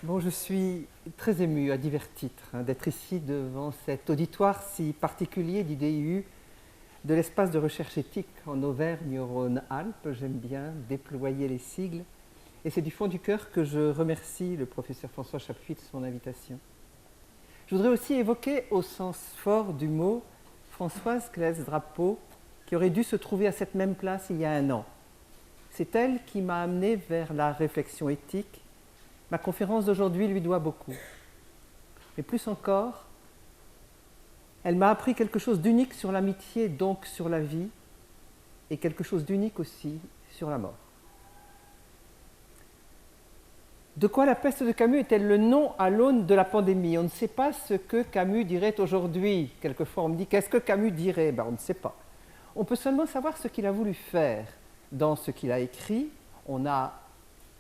Bon, je suis très ému à divers titres d'être ici devant cet auditoire si particulier d'IDU de l'espace de recherche éthique en Auvergne-Rhône-Alpes. J'aime bien déployer les sigles et c'est du fond du cœur que je remercie le professeur François Chapuis de son invitation. Je voudrais aussi évoquer au sens fort du mot Françoise Claes-Drapeau qui aurait dû se trouver à cette même place il y a 1 an. C'est elle qui m'a amené vers la réflexion éthique. Ma conférence d'aujourd'hui lui doit beaucoup. Et plus encore, elle m'a appris quelque chose d'unique sur l'amitié, donc sur la vie, et quelque chose d'unique aussi sur la mort. De quoi la peste de Camus est-elle le nom à l'aune de la pandémie? On ne sait pas ce que Camus dirait aujourd'hui. Quelquefois, on me dit, qu'est-ce que Camus dirait? On ne sait pas. On peut seulement savoir ce qu'il a voulu faire dans ce qu'il a écrit. On a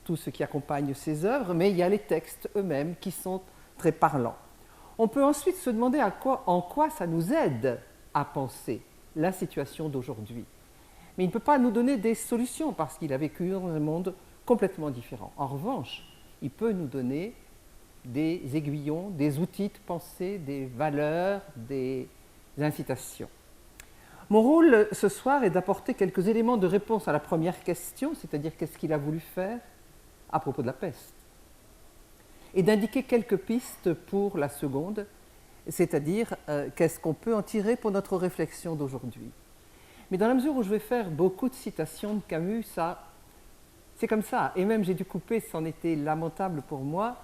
tout ce qui accompagne ses œuvres, mais il y a les textes eux-mêmes qui sont très parlants. On peut ensuite se demander en quoi ça nous aide à penser la situation d'aujourd'hui. Mais il ne peut pas nous donner des solutions parce qu'il a vécu dans un monde complètement différent. En revanche, il peut nous donner des aiguillons, des outils de pensée, des valeurs, des incitations. Mon rôle ce soir est d'apporter quelques éléments de réponse à la première question, c'est-à-dire qu'est-ce qu'il a voulu faire à propos de la peste, et d'indiquer quelques pistes pour la seconde, c'est-à-dire qu'est-ce qu'on peut en tirer pour notre réflexion d'aujourd'hui. Mais dans la mesure où je vais faire beaucoup de citations de Camus, c'est comme ça, et même j'ai dû couper, c'en était lamentable pour moi,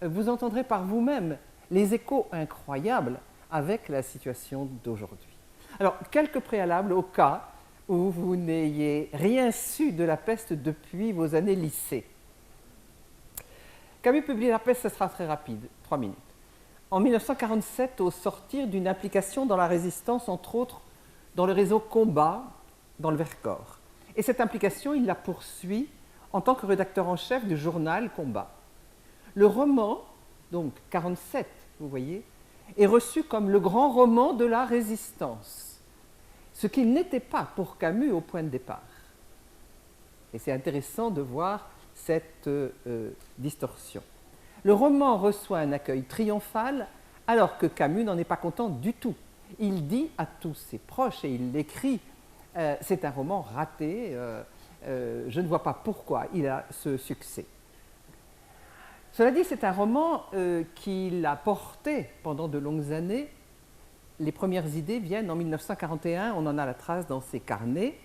vous entendrez par vous-même les échos incroyables avec la situation d'aujourd'hui. Alors, quelques préalables au cas où vous n'ayez rien su de la peste depuis vos années lycée. Camus publie La peste, ce sera très rapide, 3 minutes. En 1947, au sortir d'une implication dans la résistance, entre autres dans le réseau Combat, dans le Vercors. Et cette implication, il la poursuit en tant que rédacteur en chef du journal Combat. Le roman, donc 47, vous voyez, est reçu comme le grand roman de la résistance, ce qu'il n'était pas pour Camus au point de départ. Et c'est intéressant de voir cette distorsion. Le roman reçoit un accueil triomphal alors que Camus n'en est pas content du tout. Il dit à tous ses proches, et il l'écrit, c'est un roman raté, je ne vois pas pourquoi il a ce succès. Cela dit, c'est un roman qu'il a porté pendant de longues années. Les premières idées viennent en 1941, on en a la trace dans ses carnets,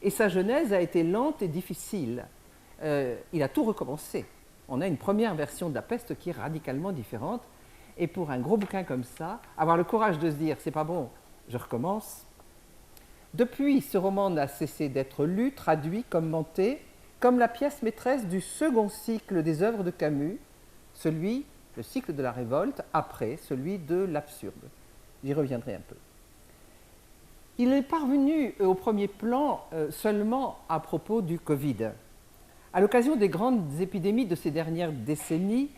et sa genèse a été lente et difficile. Il a tout recommencé. On a une première version de La peste qui est radicalement différente. Et pour un gros bouquin comme ça, avoir le courage de se dire « c'est pas bon, je recommence ». Depuis, ce roman n'a cessé d'être lu, traduit, commenté, comme la pièce maîtresse du second cycle des œuvres de Camus, le cycle de la révolte, après celui de l'absurde. J'y reviendrai un peu. Il est parvenu au premier plan seulement à propos du Covid. À l'occasion des grandes épidémies de ces dernières décennies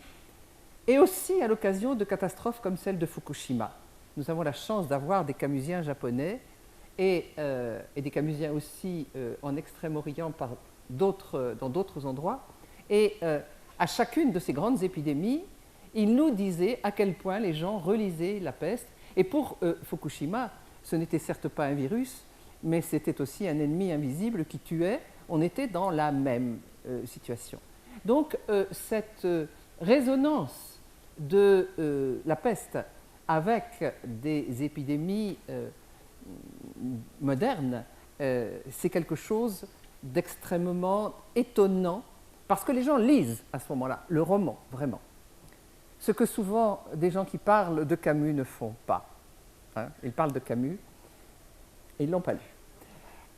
et aussi à l'occasion de catastrophes comme celle de Fukushima. Nous avons la chance d'avoir des Camusiens japonais et des Camusiens aussi en Extrême-Orient dans d'autres endroits. Et à chacune de ces grandes épidémies, ils nous disaient à quel point les gens relisaient la peste. Et pour Fukushima, ce n'était certes pas un virus, mais c'était aussi un ennemi invisible qui tuait. On était dans la même situation. Donc, cette résonance de la peste avec des épidémies modernes, c'est quelque chose d'extrêmement étonnant, parce que les gens lisent à ce moment-là le roman, vraiment. Ce que souvent des gens qui parlent de Camus ne font pas. Ils parlent de Camus et ils ne l'ont pas lu.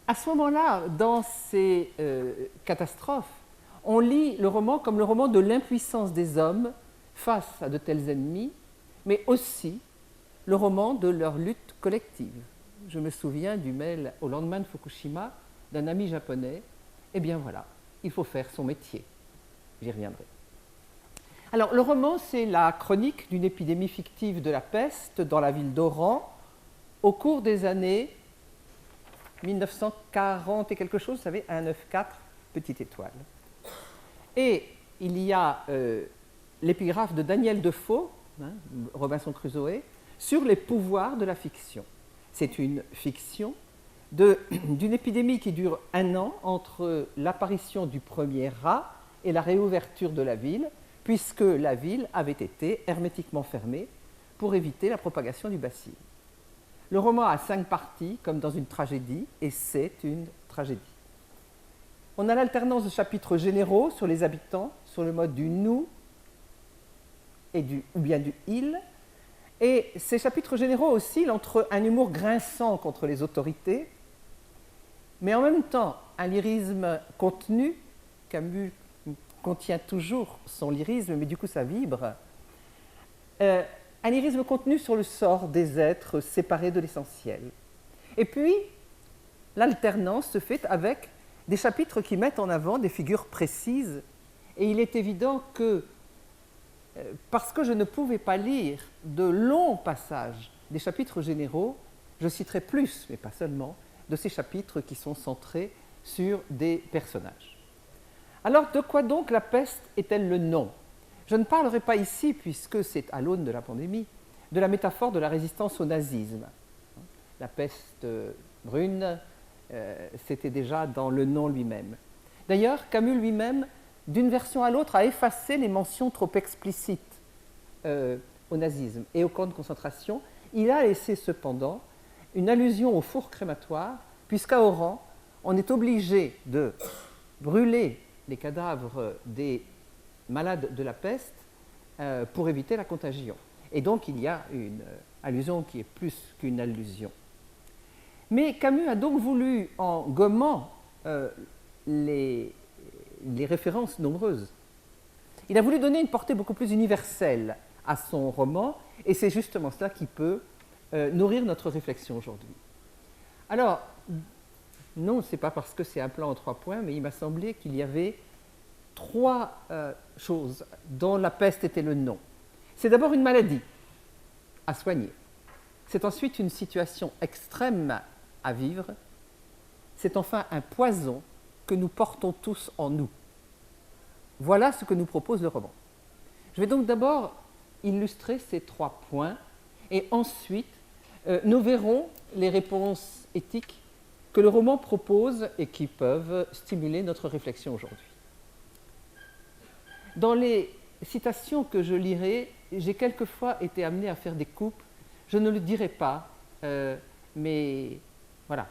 À ce moment-là, dans ces catastrophes, on lit le roman comme le roman de l'impuissance des hommes face à de tels ennemis, mais aussi le roman de leur lutte collective. Je me souviens du mail au lendemain de Fukushima d'un ami japonais. Eh bien voilà, il faut faire son métier. J'y reviendrai. Alors, le roman, c'est la chronique d'une épidémie fictive de la peste dans la ville d'Oran au cours des années 1940 et quelque chose, vous savez, 194, petite étoile. Et il y a l'épigraphe de Daniel Defoe, Robinson Crusoe, sur les pouvoirs de la fiction. C'est une fiction d'une épidémie qui dure 1 an entre l'apparition du premier rat et la réouverture de la ville, puisque la ville avait été hermétiquement fermée pour éviter la propagation du bacille. Le roman a 5 parties, comme dans une tragédie, et c'est une tragédie. On a l'alternance de chapitres généraux sur les habitants, sur le mode du nous ou bien du il. Et ces chapitres généraux oscillent entre un humour grinçant contre les autorités, mais en même temps un lyrisme contenu. Camus contient toujours son lyrisme, mais du coup ça vibre. Un lyrisme contenu sur le sort des êtres séparés de l'essentiel. Et puis, l'alternance se fait avec des chapitres qui mettent en avant des figures précises. Et il est évident que, parce que je ne pouvais pas lire de longs passages des chapitres généraux, je citerai plus, mais pas seulement, de ces chapitres qui sont centrés sur des personnages. Alors, de quoi donc la peste est-elle le nom ? Je ne parlerai pas ici, puisque c'est à l'aune de la pandémie, de la métaphore de la résistance au nazisme. La peste brune, c'était déjà dans le nom lui-même. D'ailleurs, Camus lui-même, d'une version à l'autre, a effacé les mentions trop explicites au nazisme et au camp de concentration. Il a laissé cependant une allusion au four crématoire, puisqu'à Oran, on est obligé de brûler les cadavres des malades de la peste pour éviter la contagion. Et donc, il y a une allusion qui est plus qu'une allusion. Mais Camus a donc voulu, en gommant les références nombreuses, il a voulu donner une portée beaucoup plus universelle à son roman, et c'est justement cela qui peut nourrir notre réflexion aujourd'hui. Alors, non, ce n'est pas parce que c'est un plan en 3 points, mais il m'a semblé qu'il y avait 3 choses dont la peste était le nom. C'est d'abord une maladie à soigner. C'est ensuite une situation extrême à vivre. C'est enfin un poison que nous portons tous en nous. Voilà ce que nous propose le roman. Je vais donc d'abord illustrer ces 3 points et ensuite nous verrons les réponses éthiques que le roman propose et qui peuvent stimuler notre réflexion aujourd'hui. Dans les citations que je lirai, j'ai quelquefois été amené à faire des coupes. Je ne le dirai pas, mais voilà,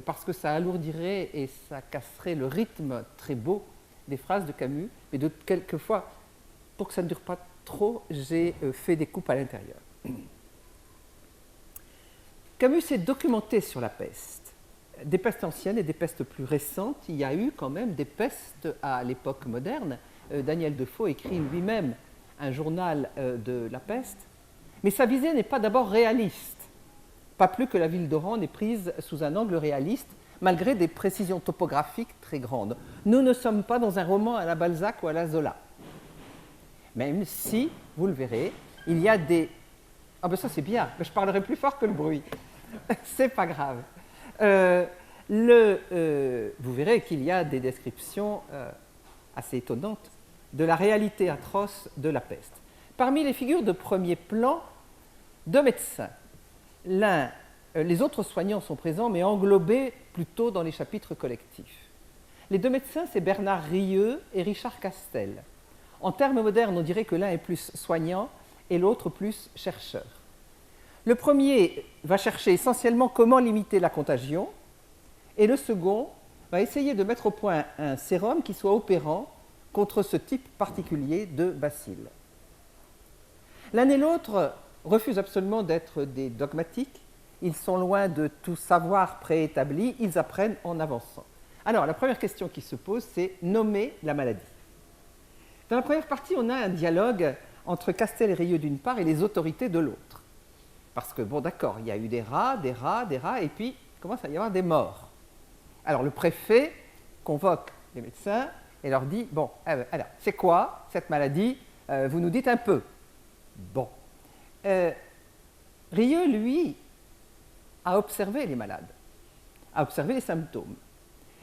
parce que ça alourdirait et ça casserait le rythme très beau des phrases de Camus. Mais quelquefois, pour que ça ne dure pas trop, j'ai fait des coupes à l'intérieur. Camus s'est documenté sur la peste. Des pestes anciennes et des pestes plus récentes. Il y a eu quand même des pestes à l'époque moderne. Daniel Defoe écrit lui-même un journal de la peste. Mais sa visée n'est pas d'abord réaliste. Pas plus que la ville d'Oran n'est prise sous un angle réaliste, malgré des précisions topographiques très grandes. Nous ne sommes pas dans un roman à la Balzac ou à la Zola. Même si, vous le verrez, il y a des... Ah ben ça c'est bien, je parlerai plus fort que le bruit. C'est pas grave. Vous verrez qu'il y a des descriptions assez étonnantes de la réalité atroce de la peste. Parmi les figures de premier plan, 2 médecins. Les autres soignants sont présents, mais englobés plutôt dans les chapitres collectifs. Les 2 médecins, c'est Bernard Rieux et Richard Castel. En termes modernes, on dirait que l'un est plus soignant et l'autre plus chercheur. Le premier va chercher essentiellement comment limiter la contagion, et le second va essayer de mettre au point un sérum qui soit opérant contre ce type particulier de bacille. L'un et l'autre refusent absolument d'être des dogmatiques, ils sont loin de tout savoir préétabli, ils apprennent en avançant. Alors, la première question qui se pose, c'est nommer la maladie. Dans la première partie, on a un dialogue entre Castel et Rieux d'une part et les autorités de l'autre. Parce que, bon d'accord, il y a eu des rats, et puis il commence à y avoir des morts. Alors le préfet convoque les médecins et leur dit, bon, alors, c'est quoi cette maladie ? Vous nous dites un peu. Bon. Rieux, lui, a observé les malades, a observé les symptômes.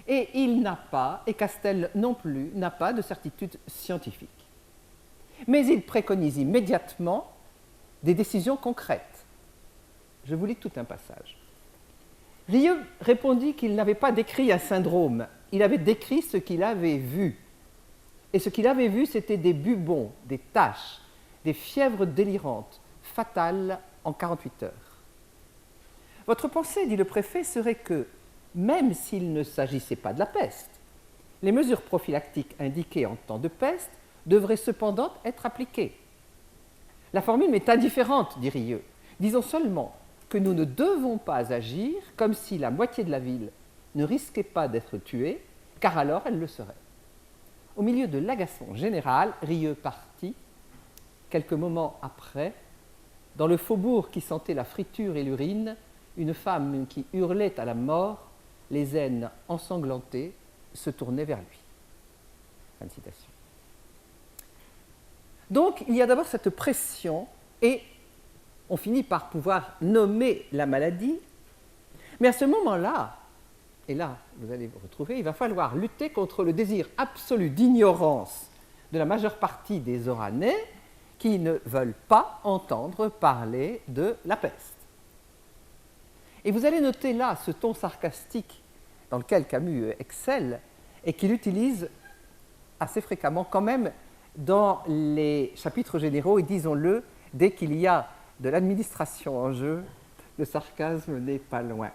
Et il n'a pas, et Castel non plus, n'a pas de certitude scientifique. Mais il préconise immédiatement des décisions concrètes. Je vous lis tout un passage. Rieu répondit qu'il n'avait pas décrit un syndrome, il avait décrit ce qu'il avait vu. Et ce qu'il avait vu, c'était des bubons, des taches, des fièvres délirantes, fatales en 48 heures. Votre pensée, dit le préfet, serait que, même s'il ne s'agissait pas de la peste, les mesures prophylactiques indiquées en temps de peste devraient cependant être appliquées. La formule m'est indifférente, dit Rieu. Disons seulement que nous ne devons pas agir comme si la moitié de la ville ne risquait pas d'être tuée, car alors elle le serait. Au milieu de l'agacement général, Rieu partit, quelques moments après, dans le faubourg qui sentait la friture et l'urine, une femme qui hurlait à la mort, les aines ensanglantées, se tournait vers lui. Fin de citation. Donc, il y a d'abord cette pression et on finit par pouvoir nommer la maladie, mais à ce moment-là, et là, vous allez vous retrouver, il va falloir lutter contre le désir absolu d'ignorance de la majeure partie des Oranais qui ne veulent pas entendre parler de la peste. Et vous allez noter là ce ton sarcastique dans lequel Camus excelle et qu'il utilise assez fréquemment quand même dans les chapitres généraux, et disons-le, dès qu'il y a de l'administration en jeu, le sarcasme n'est pas loin.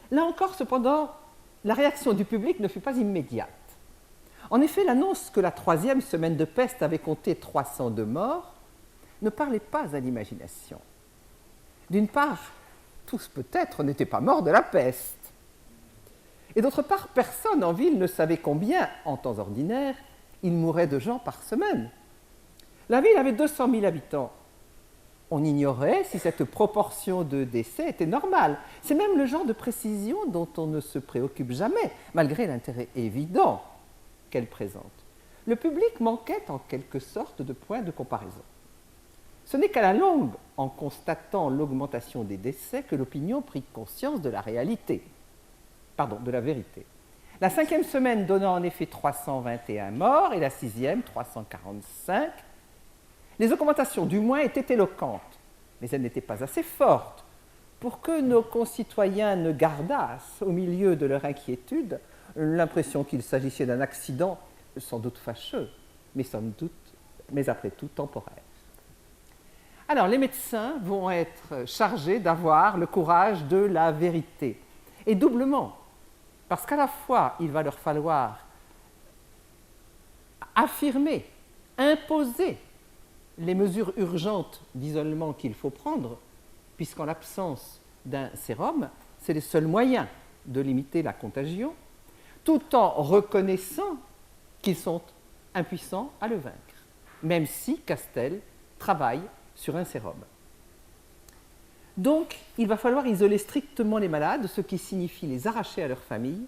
Là encore, cependant, la réaction du public ne fut pas immédiate. En effet, l'annonce que la 3e semaine de peste avait compté 302 morts ne parlait pas à l'imagination. D'une part, tous peut-être n'étaient pas morts de la peste. Et d'autre part, personne en ville ne savait combien, en temps ordinaire, il mourait de gens par semaine. La ville avait 200 000 habitants. On ignorait si cette proportion de décès était normale. C'est même le genre de précision dont on ne se préoccupe jamais, malgré l'intérêt évident qu'elle présente. Le public manquait en quelque sorte de point de comparaison. Ce n'est qu'à la longue, en constatant l'augmentation des décès, que l'opinion prit conscience de la réalité, de la vérité. La 5e semaine donnant en effet 321 morts et la 6e 345. Les augmentations du moins étaient éloquentes, mais elles n'étaient pas assez fortes pour que nos concitoyens ne gardassent, au milieu de leur inquiétude, l'impression qu'il s'agissait d'un accident sans doute fâcheux, mais après tout temporaire. Alors, les médecins vont être chargés d'avoir le courage de la vérité, et doublement, parce qu'à la fois, il va leur falloir affirmer, imposer les mesures urgentes d'isolement qu'il faut prendre, puisqu'en l'absence d'un sérum, c'est le seul moyen de limiter la contagion, tout en reconnaissant qu'ils sont impuissants à le vaincre, même si Castel travaille sur un sérum. Donc, il va falloir isoler strictement les malades, ce qui signifie les arracher à leur famille,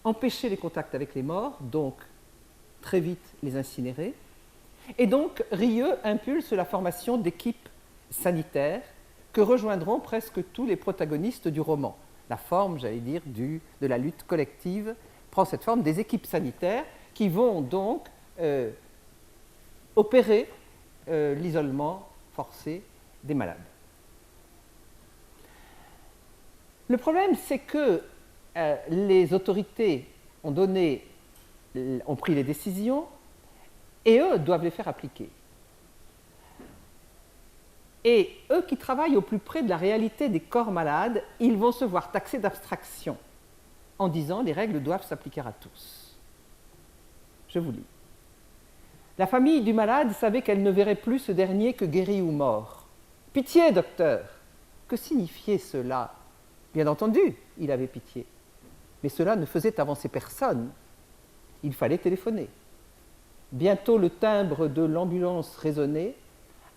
empêcher les contacts avec les morts, donc très vite les incinérer. Et donc, Rieu impulse la formation d'équipes sanitaires que rejoindront presque tous les protagonistes du roman. La forme, j'allais dire, de la lutte collective prend cette forme des équipes sanitaires qui vont donc opérer l'isolement forcé des malades. Le problème, c'est que les autorités ont pris les décisions et eux doivent les faire appliquer. Et eux qui travaillent au plus près de la réalité des corps malades, ils vont se voir taxés d'abstraction en disant les règles doivent s'appliquer à tous. Je vous lis. La famille du malade savait qu'elle ne verrait plus ce dernier que guéri ou mort. Pitié, docteur! Que signifiait cela? Bien entendu, il avait pitié. Mais cela ne faisait avancer personne. Il fallait téléphoner. Bientôt le timbre de l'ambulance résonnait.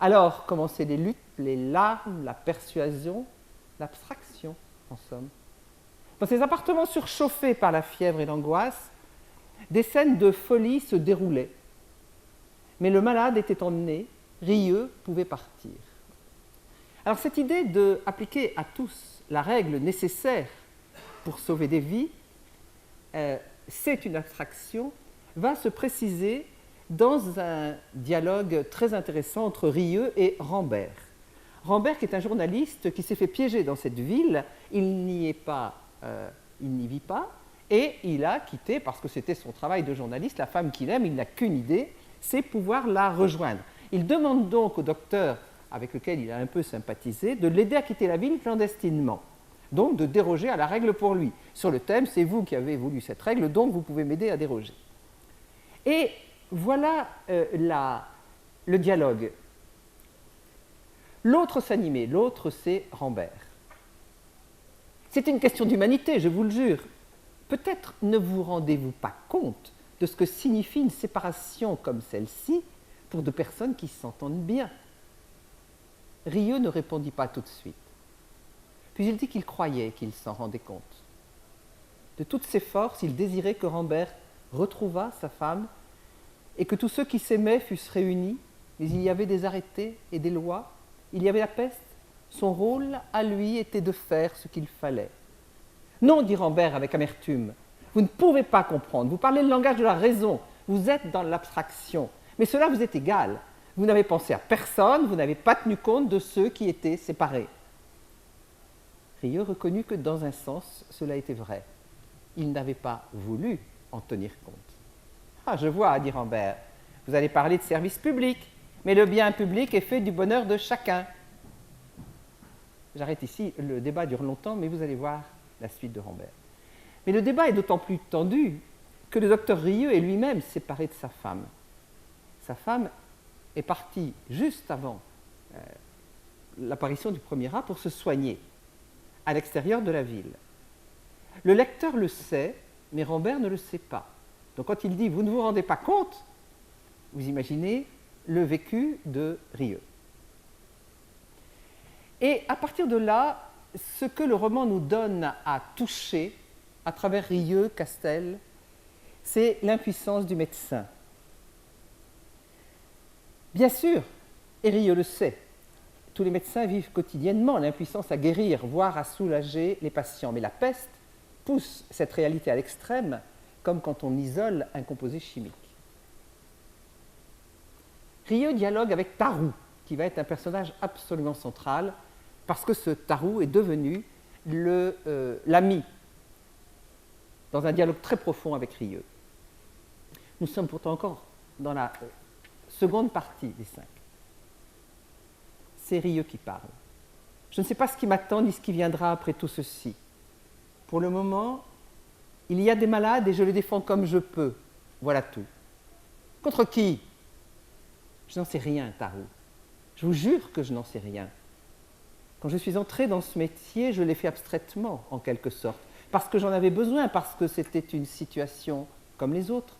Alors commençaient les luttes, les larmes, la persuasion, l'abstraction, en somme. Dans ces appartements surchauffés par la fièvre et l'angoisse, des scènes de folie se déroulaient. Mais le malade était emmené, Rieu pouvait partir. Alors cette idée d'appliquer à tous la règle nécessaire pour sauver des vies, c'est une abstraction, va se préciser dans un dialogue très intéressant entre Rieu et Rambert. Rambert, qui est un journaliste qui s'est fait piéger dans cette ville, il n'y vit pas, et il a quitté, parce que c'était son travail de journaliste, la femme qu'il aime, il n'a qu'une idée, c'est pouvoir la rejoindre. Il demande donc au docteur, avec lequel il a un peu sympathisé, de l'aider à quitter la ville clandestinement, donc de déroger à la règle pour lui. Sur le thème, c'est vous qui avez voulu cette règle, donc vous pouvez m'aider à déroger. Et voilà le dialogue. L'autre s'animait, l'autre c'est Rambert. C'est une question d'humanité, je vous le jure. Peut-être ne vous rendez-vous pas compte de ce que signifie une séparation comme celle-ci pour deux personnes qui s'entendent bien. Rieu ne répondit pas tout de suite. Puis il dit qu'il croyait qu'il s'en rendait compte. De toutes ses forces, il désirait que Rambert retrouvât sa femme et que tous ceux qui s'aimaient fussent réunis, mais il y avait des arrêtés et des lois, il y avait la peste. Son rôle, à lui, était de faire ce qu'il fallait. Non, dit Rambert avec amertume, vous ne pouvez pas comprendre, vous parlez le langage de la raison, vous êtes dans l'abstraction, mais cela vous est égal. Vous n'avez pensé à personne, vous n'avez pas tenu compte de ceux qui étaient séparés. Rieu reconnut que dans un sens, cela était vrai. Il n'avait pas voulu en tenir compte. Ah, je vois, dit Rambert, vous allez parler de service public, mais le bien public est fait du bonheur de chacun. J'arrête ici, le débat dure longtemps, mais vous allez voir la suite de Rambert. Mais le débat est d'autant plus tendu que le docteur Rieu est lui-même séparé de sa femme. Sa femme est partie juste avant l'apparition du premier rat pour se soigner à l'extérieur de la ville. Le lecteur le sait, mais Rambert ne le sait pas. Donc quand il dit « vous ne vous rendez pas compte », vous imaginez le vécu de Rieu. Et à partir de là, ce que le roman nous donne à toucher à travers Rieu, Castel, c'est l'impuissance du médecin. Bien sûr, et Rieu le sait, tous les médecins vivent quotidiennement l'impuissance à guérir, voire à soulager les patients. Mais la peste pousse cette réalité à l'extrême, comme quand on isole un composé chimique. Rieu dialogue avec Tarou, qui va être un personnage absolument central, parce que ce Tarou est devenu l'ami, dans un dialogue très profond avec Rieu. Nous sommes pourtant encore dans la seconde partie des 5. C'est Rieu qui parle. Je ne sais pas ce qui m'attend ni ce qui viendra après tout ceci. Pour le moment, il y a des malades et je les défends comme je peux. Voilà tout. Contre qui? Je n'en sais rien, Tarou. Je vous jure que je n'en sais rien. Quand je suis entré dans ce métier, je l'ai fait abstraitement, en quelque sorte, parce que j'en avais besoin, parce que c'était une situation comme les autres,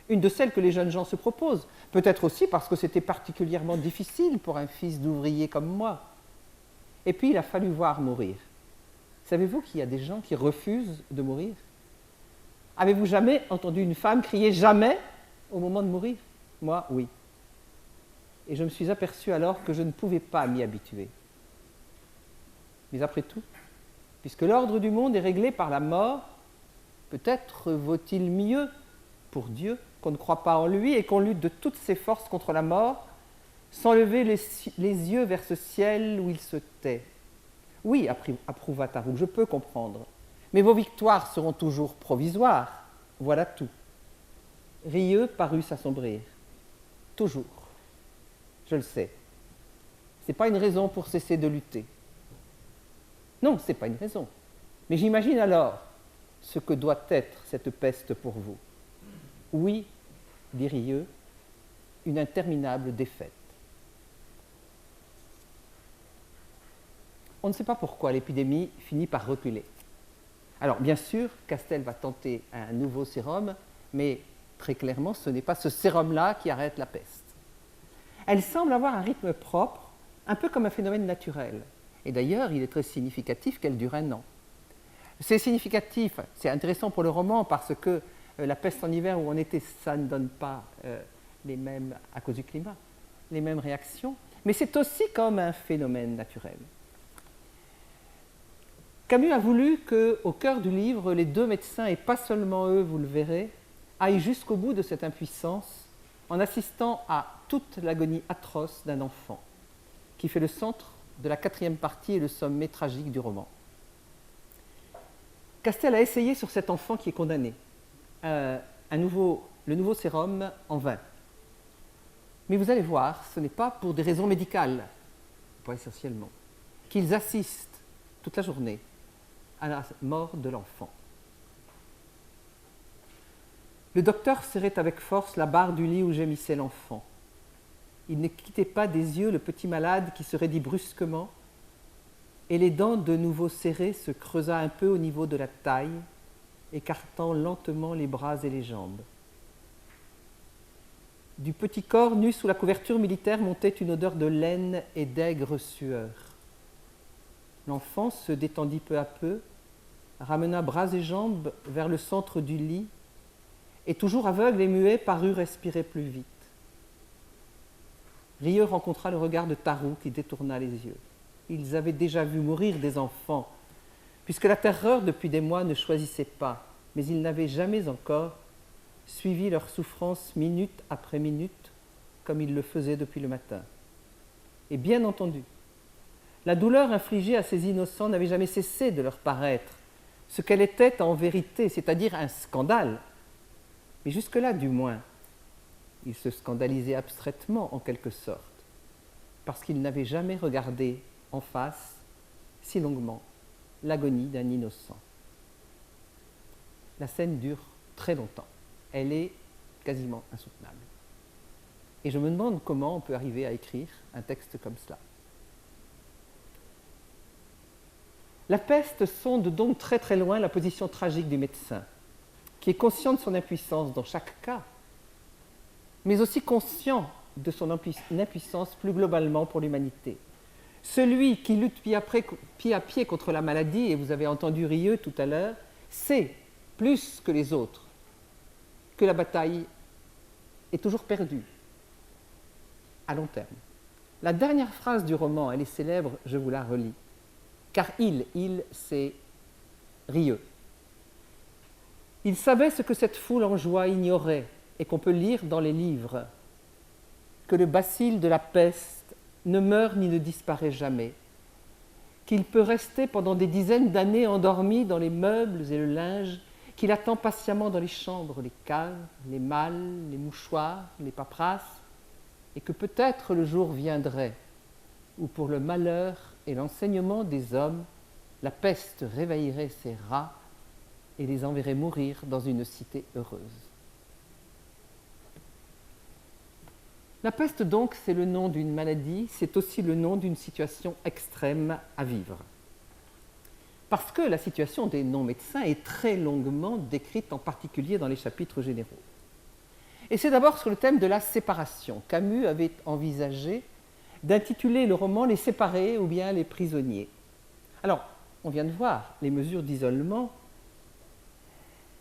une de celles que les jeunes gens se proposent, peut-être aussi parce que c'était particulièrement difficile pour un fils d'ouvrier comme moi. Et puis il a fallu voir mourir. Savez-vous qu'il y a des gens qui refusent de mourir? Avez-vous jamais entendu une femme crier « jamais » au moment de mourir? Moi, oui. Et je me suis aperçu alors que je ne pouvais pas m'y habituer. Mais après tout, puisque l'ordre du monde est réglé par la mort, peut-être vaut-il mieux pour Dieu qu'on ne croit pas en lui et qu'on lutte de toutes ses forces contre la mort, sans lever les yeux vers ce ciel où il se tait. Oui, approuva Tarou, je peux comprendre, mais vos victoires seront toujours provisoires, voilà tout. Rieu parut s'assombrir. Toujours. Je le sais. Ce n'est pas une raison pour cesser de lutter. Non, ce n'est pas une raison. Mais j'imagine alors ce que doit être cette peste pour vous. Oui, dit Rieu, une interminable défaite. On ne sait pas pourquoi l'épidémie finit par reculer. Alors, bien sûr, Castel va tenter un nouveau sérum, mais très clairement, ce n'est pas ce sérum-là qui arrête la peste. Elle semble avoir un rythme propre, un peu comme un phénomène naturel. Et d'ailleurs, il est très significatif qu'elle dure 1 an. C'est significatif, c'est intéressant pour le roman parce que la peste en hiver où on était, ça ne donne pas les mêmes, à cause du climat, les mêmes réactions, mais c'est aussi comme un phénomène naturel. Camus a voulu qu'au cœur du livre, les deux médecins, et pas seulement eux, vous le verrez, aillent jusqu'au bout de cette impuissance en assistant à toute l'agonie atroce d'un enfant, qui fait le centre de la quatrième partie et le sommet tragique du roman. Castel a essayé sur cet enfant qui est condamné le nouveau sérum en vain. Mais vous allez voir, ce n'est pas pour des raisons médicales, pas essentiellement, qu'ils assistent toute la journée à la mort de l'enfant. Le docteur serrait avec force la barre du lit où gémissait l'enfant. Il ne quittait pas des yeux le petit malade qui se raidit brusquement, et les dents de nouveau serrées se creusa un peu au niveau de la taille, écartant lentement les bras et les jambes. Du petit corps nu sous la couverture militaire montait une odeur de laine et d'aigre sueur. L'enfant se détendit peu à peu, ramena bras et jambes vers le centre du lit, et toujours aveugle et muet parut respirer plus vite. Rieux rencontra le regard de Tarou qui détourna les yeux. Ils avaient déjà vu mourir des enfants, puisque la terreur depuis des mois ne choisissait pas, mais ils n'avaient jamais encore suivi leur souffrance minute après minute, comme ils le faisaient depuis le matin. Et bien entendu, la douleur infligée à ces innocents n'avait jamais cessé de leur paraître ce qu'elle était en vérité, c'est-à-dire un scandale. Mais jusque-là, du moins, ils se scandalisaient abstraitement en quelque sorte, parce qu'ils n'avaient jamais regardé en face, si longuement, l'agonie d'un innocent. La scène dure très longtemps. Elle est quasiment insoutenable. Et je me demande comment on peut arriver à écrire un texte comme cela. La peste sonde donc très très loin la position tragique du médecin, qui est conscient de son impuissance dans chaque cas, mais aussi conscient de son impuissance plus globalement pour l'humanité. Celui qui lutte pied à pied contre la maladie, et vous avez entendu Rieux tout à l'heure, sait, plus que les autres, que la bataille est toujours perdue, à long terme. La dernière phrase du roman, elle est célèbre, je vous la relis. Car il, c'est Rieux. Il savait ce que cette foule en joie ignorait et qu'on peut lire dans les livres, que le bacille de la peste ne meurt ni ne disparaît jamais, qu'il peut rester pendant des dizaines d'années endormi dans les meubles et le linge, qu'il attend patiemment dans les chambres, les caves, les malles, les mouchoirs, les paperasses, et que peut-être le jour viendrait où pour le malheur et l'enseignement des hommes, la peste réveillerait ses rats et les enverrait mourir dans une cité heureuse. La peste donc, c'est le nom d'une maladie, c'est aussi le nom d'une situation extrême à vivre. Parce que la situation des non-médecins est très longuement décrite, en particulier dans les chapitres généraux. Et c'est d'abord sur le thème de la séparation. Camus avait envisagé d'intituler le roman « Les séparés » ou bien « Les prisonniers ». Alors, on vient de voir les mesures d'isolement.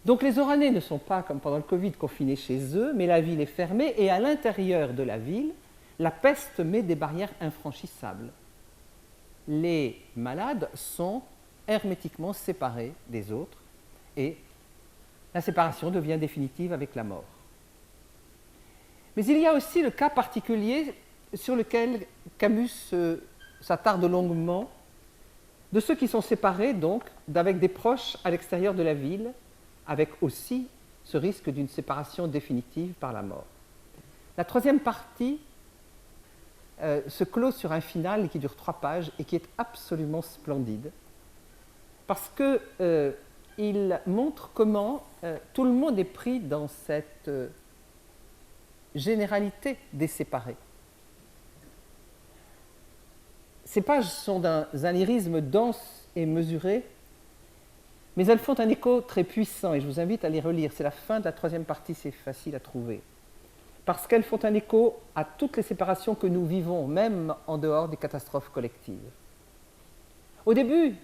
Donc les Oranais ne sont pas, comme pendant le Covid, confinés chez eux, mais la ville est fermée, et à l'intérieur de la ville, la peste met des barrières infranchissables. Les malades sont hermétiquement séparés des autres, et la séparation devient définitive avec la mort. Mais il y a aussi le cas particulier sur lequel Camus s'attarde longuement, de ceux qui sont séparés donc d'avec des proches à l'extérieur de la ville, avec aussi ce risque d'une séparation définitive par la mort. La troisième partie se clôt sur un final qui dure 3 pages et qui est absolument splendide, parce qu'il montre comment tout le monde est pris dans cette généralité des séparés. Ces pages sont d'un lyrisme dense et mesuré, mais elles font un écho très puissant, et je vous invite à les relire. C'est la fin de la troisième partie, c'est facile à trouver. Parce qu'elles font un écho à toutes les séparations que nous vivons, même en dehors des catastrophes collectives. Au début,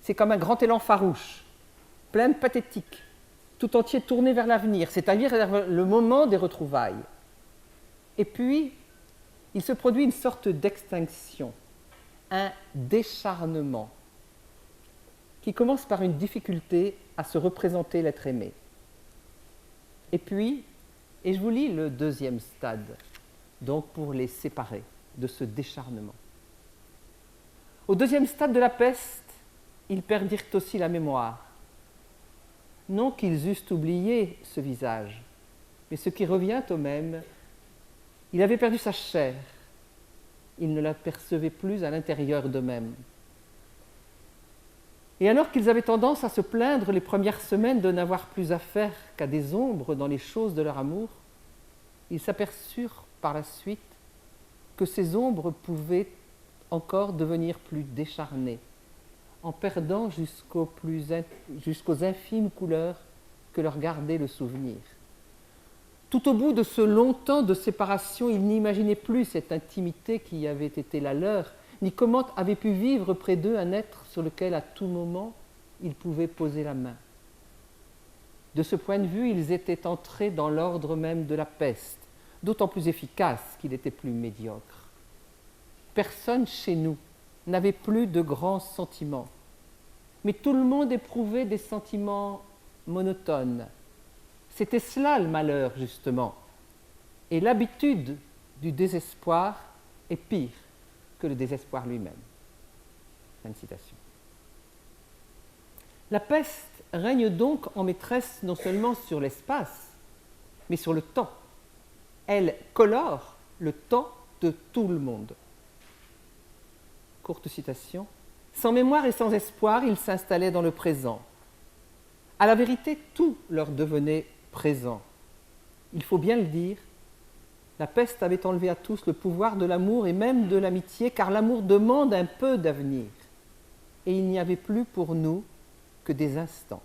c'est comme un grand élan farouche, plein de pathétique, tout entier tourné vers l'avenir, c'est-à-dire vers le moment des retrouvailles. Et puis, il se produit une sorte d'extinction, un décharnement, qui commence par une difficulté à se représenter l'être aimé. Et puis, Et je vous lis le deuxième stade, donc pour les séparer de ce décharnement. Au deuxième stade de la peste, ils perdirent aussi la mémoire. Non qu'ils eussent oublié ce visage, mais ce qui revient au même, il avait perdu sa chair, ils ne l'apercevaient plus à l'intérieur d'eux-mêmes. Et alors qu'ils avaient tendance à se plaindre les premières semaines de n'avoir plus affaire qu'à des ombres dans les choses de leur amour, ils s'aperçurent par la suite que ces ombres pouvaient encore devenir plus décharnées, en perdant jusqu'aux infimes couleurs que leur gardait le souvenir. Tout au bout de ce long temps de séparation, ils n'imaginaient plus cette intimité qui avait été la leur, ni comment avait pu vivre près d'eux un être sur lequel à tout moment ils pouvaient poser la main. De ce point de vue, ils étaient entrés dans l'ordre même de la peste, d'autant plus efficace qu'il était plus médiocre. Personne chez nous n'avait plus de grands sentiments, mais tout le monde éprouvait des sentiments monotones. C'était cela le malheur, justement. Et l'habitude du désespoir est pire que le désespoir lui-même. Fin de citation. La peste règne donc en maîtresse non seulement sur l'espace, mais sur le temps. Elle colore le temps de tout le monde. Courte citation. Sans mémoire et sans espoir, ils s'installaient dans le présent. À la vérité, tout leur devenait présent. Il faut bien le dire, la peste avait enlevé à tous le pouvoir de l'amour et même de l'amitié, car l'amour demande un peu d'avenir. Et il n'y avait plus pour nous que des instants.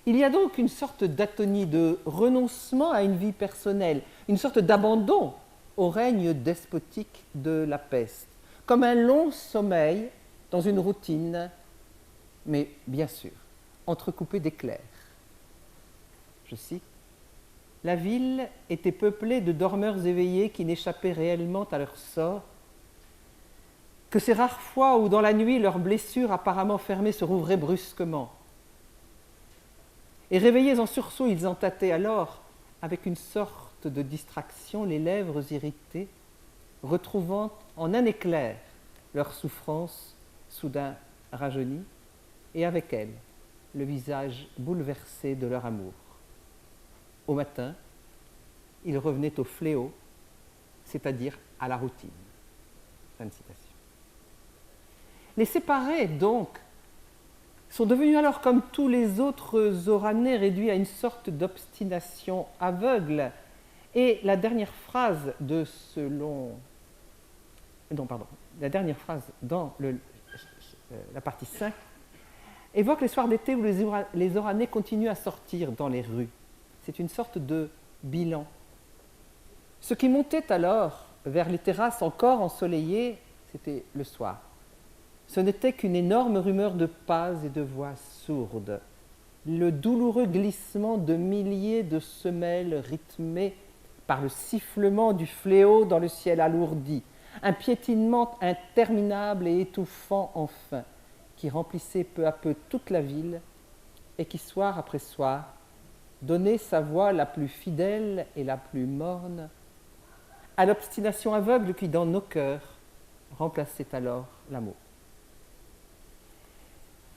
Il y a donc une sorte d'atonie, de renoncement à une vie personnelle, une sorte d'abandon au règne despotique de la peste, comme un long sommeil dans une routine, mais bien sûr, entrecoupée d'éclairs. Je cite, « La ville était peuplée de dormeurs éveillés qui n'échappaient réellement à leur sort, que ces rares fois où dans la nuit leurs blessures apparemment fermées se rouvraient brusquement. Et réveillés en sursaut, ils en tâtaient alors, avec une sorte de distraction, les lèvres irritées, retrouvant en un éclair leur souffrance soudain rajeunie, et avec elle le visage bouleversé de leur amour. Au matin, ils revenaient au fléau, c'est-à-dire à la routine. » Fin de citation. Les séparés, donc, sont devenus alors comme tous les autres Oranais réduits à une sorte d'obstination aveugle. Et la dernière phrase de ce long... la dernière phrase dans la partie 5 évoque les soirs d'été où les Oranais continuent à sortir dans les rues. C'est une sorte de bilan. Ce qui montait alors vers les terrasses encore ensoleillées, c'était le soir. Ce n'était qu'une énorme rumeur de pas et de voix sourdes, le douloureux glissement de milliers de semelles rythmées par le sifflement du fléau dans le ciel alourdi, un piétinement interminable et étouffant enfin, qui remplissait peu à peu toute la ville et qui, soir après soir, donnait sa voix la plus fidèle et la plus morne à l'obstination aveugle qui, dans nos cœurs, remplaçait alors l'amour.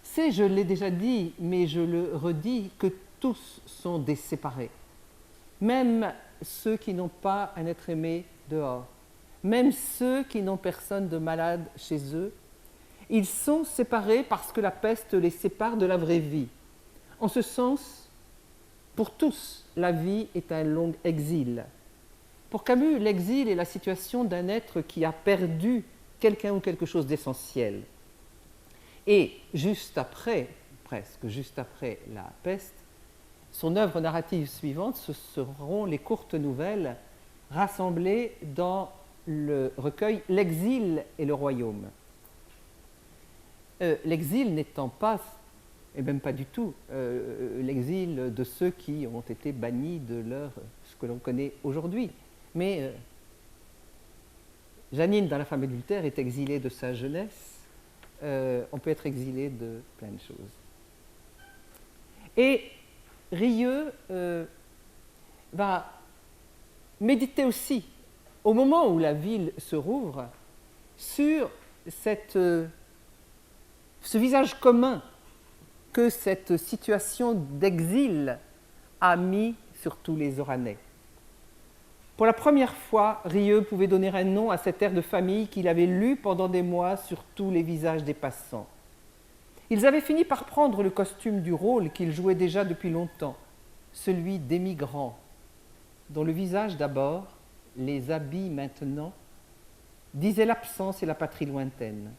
C'est, je l'ai déjà dit, mais je le redis, que tous sont des séparés, même ceux qui n'ont pas un être aimé dehors, même ceux qui n'ont personne de malade chez eux. Ils sont séparés parce que la peste les sépare de la vraie vie. En ce sens, pour tous, la vie est un long exil. Pour Camus, l'exil est la situation d'un être qui a perdu quelqu'un ou quelque chose d'essentiel. Et juste après, presque juste après la peste, son œuvre narrative suivante, ce seront les courtes nouvelles rassemblées dans le recueil « L'exil et le royaume ». L'exil n'étant pas, et même pas du tout, l'exil de ceux qui ont été bannis de ce que l'on connaît aujourd'hui. Mais Janine, dans La femme adultère, est exilée de sa jeunesse. On peut être exilé de plein de choses. Et Rieu va méditer aussi, au moment où la ville se rouvre, sur ce visage commun que cette situation d'exil a mis sur tous les Oranais. Pour la première fois, Rieu pouvait donner un nom à cet air de famille qu'il avait lu pendant des mois sur tous les visages des passants. Ils avaient fini par prendre le costume du rôle qu'ils jouaient déjà depuis longtemps, celui d'émigrants, dont le visage d'abord, les habits maintenant, disait l'absence et la patrie lointaine.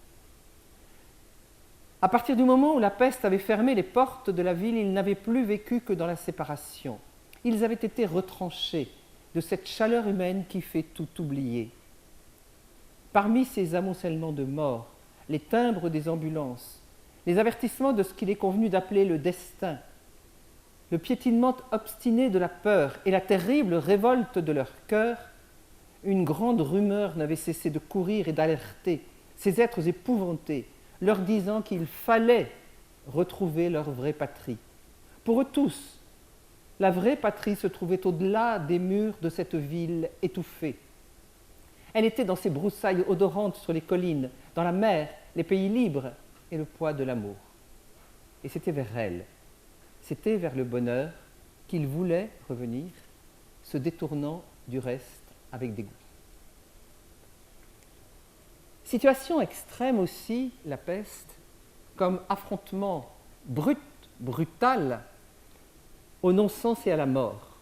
À partir du moment où la peste avait fermé les portes de la ville, ils n'avaient plus vécu que dans la séparation. Ils avaient été retranchés de cette chaleur humaine qui fait tout oublier. Parmi ces amoncellements de morts, les timbres des ambulances, les avertissements de ce qu'il est convenu d'appeler le destin, le piétinement obstiné de la peur et la terrible révolte de leur cœur, une grande rumeur n'avait cessé de courir et d'alerter ces êtres épouvantés, leur disant qu'il fallait retrouver leur vraie patrie. Pour eux tous, la vraie patrie se trouvait au-delà des murs de cette ville étouffée. Elle était dans ces broussailles odorantes sur les collines, dans la mer, les pays libres et le poids de l'amour. Et c'était vers elle, c'était vers le bonheur qu'il voulait revenir, se détournant du reste avec dégoût. Situation extrême aussi, la peste, comme affrontement brutal au non-sens et à la mort.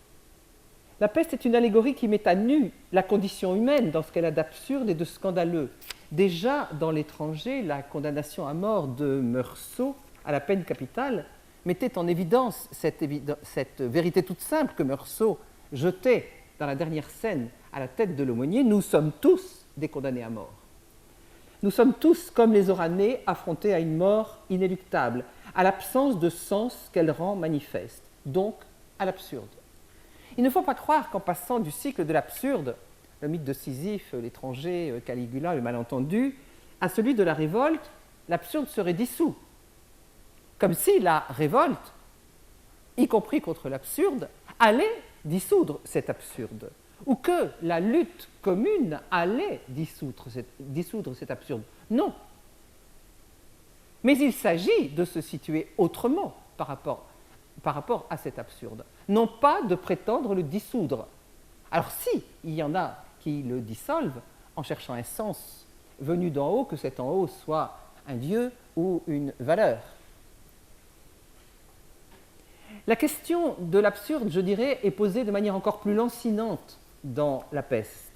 La peste est une allégorie qui met à nu la condition humaine dans ce qu'elle a d'absurde et de scandaleux. Déjà, dans l'étranger, la condamnation à mort de Meursault à la peine capitale mettait en évidence cette vérité toute simple que Meursault jetait dans la dernière scène à la tête de l'aumônier. Nous sommes tous des condamnés à mort. Nous sommes tous, comme les Oranais, affrontés à une mort inéluctable, à l'absence de sens qu'elle rend manifeste, donc à l'absurde. Il ne faut pas croire qu'en passant du cycle de l'absurde, le mythe de Sisyphe, l'étranger, Caligula, le malentendu, à celui de la révolte, l'absurde serait dissous. Comme si la révolte, y compris contre l'absurde, allait dissoudre cet absurde, ou que la lutte commune allait dissoudre cet absurde. Non. Mais il s'agit de se situer autrement par rapport à cet absurde, non pas de prétendre le dissoudre. Alors si, il y en a qui le dissolvent en cherchant un sens venu d'en haut, que cet en haut soit un dieu ou une valeur. La question de l'absurde, je dirais, est posée de manière encore plus lancinante dans La peste.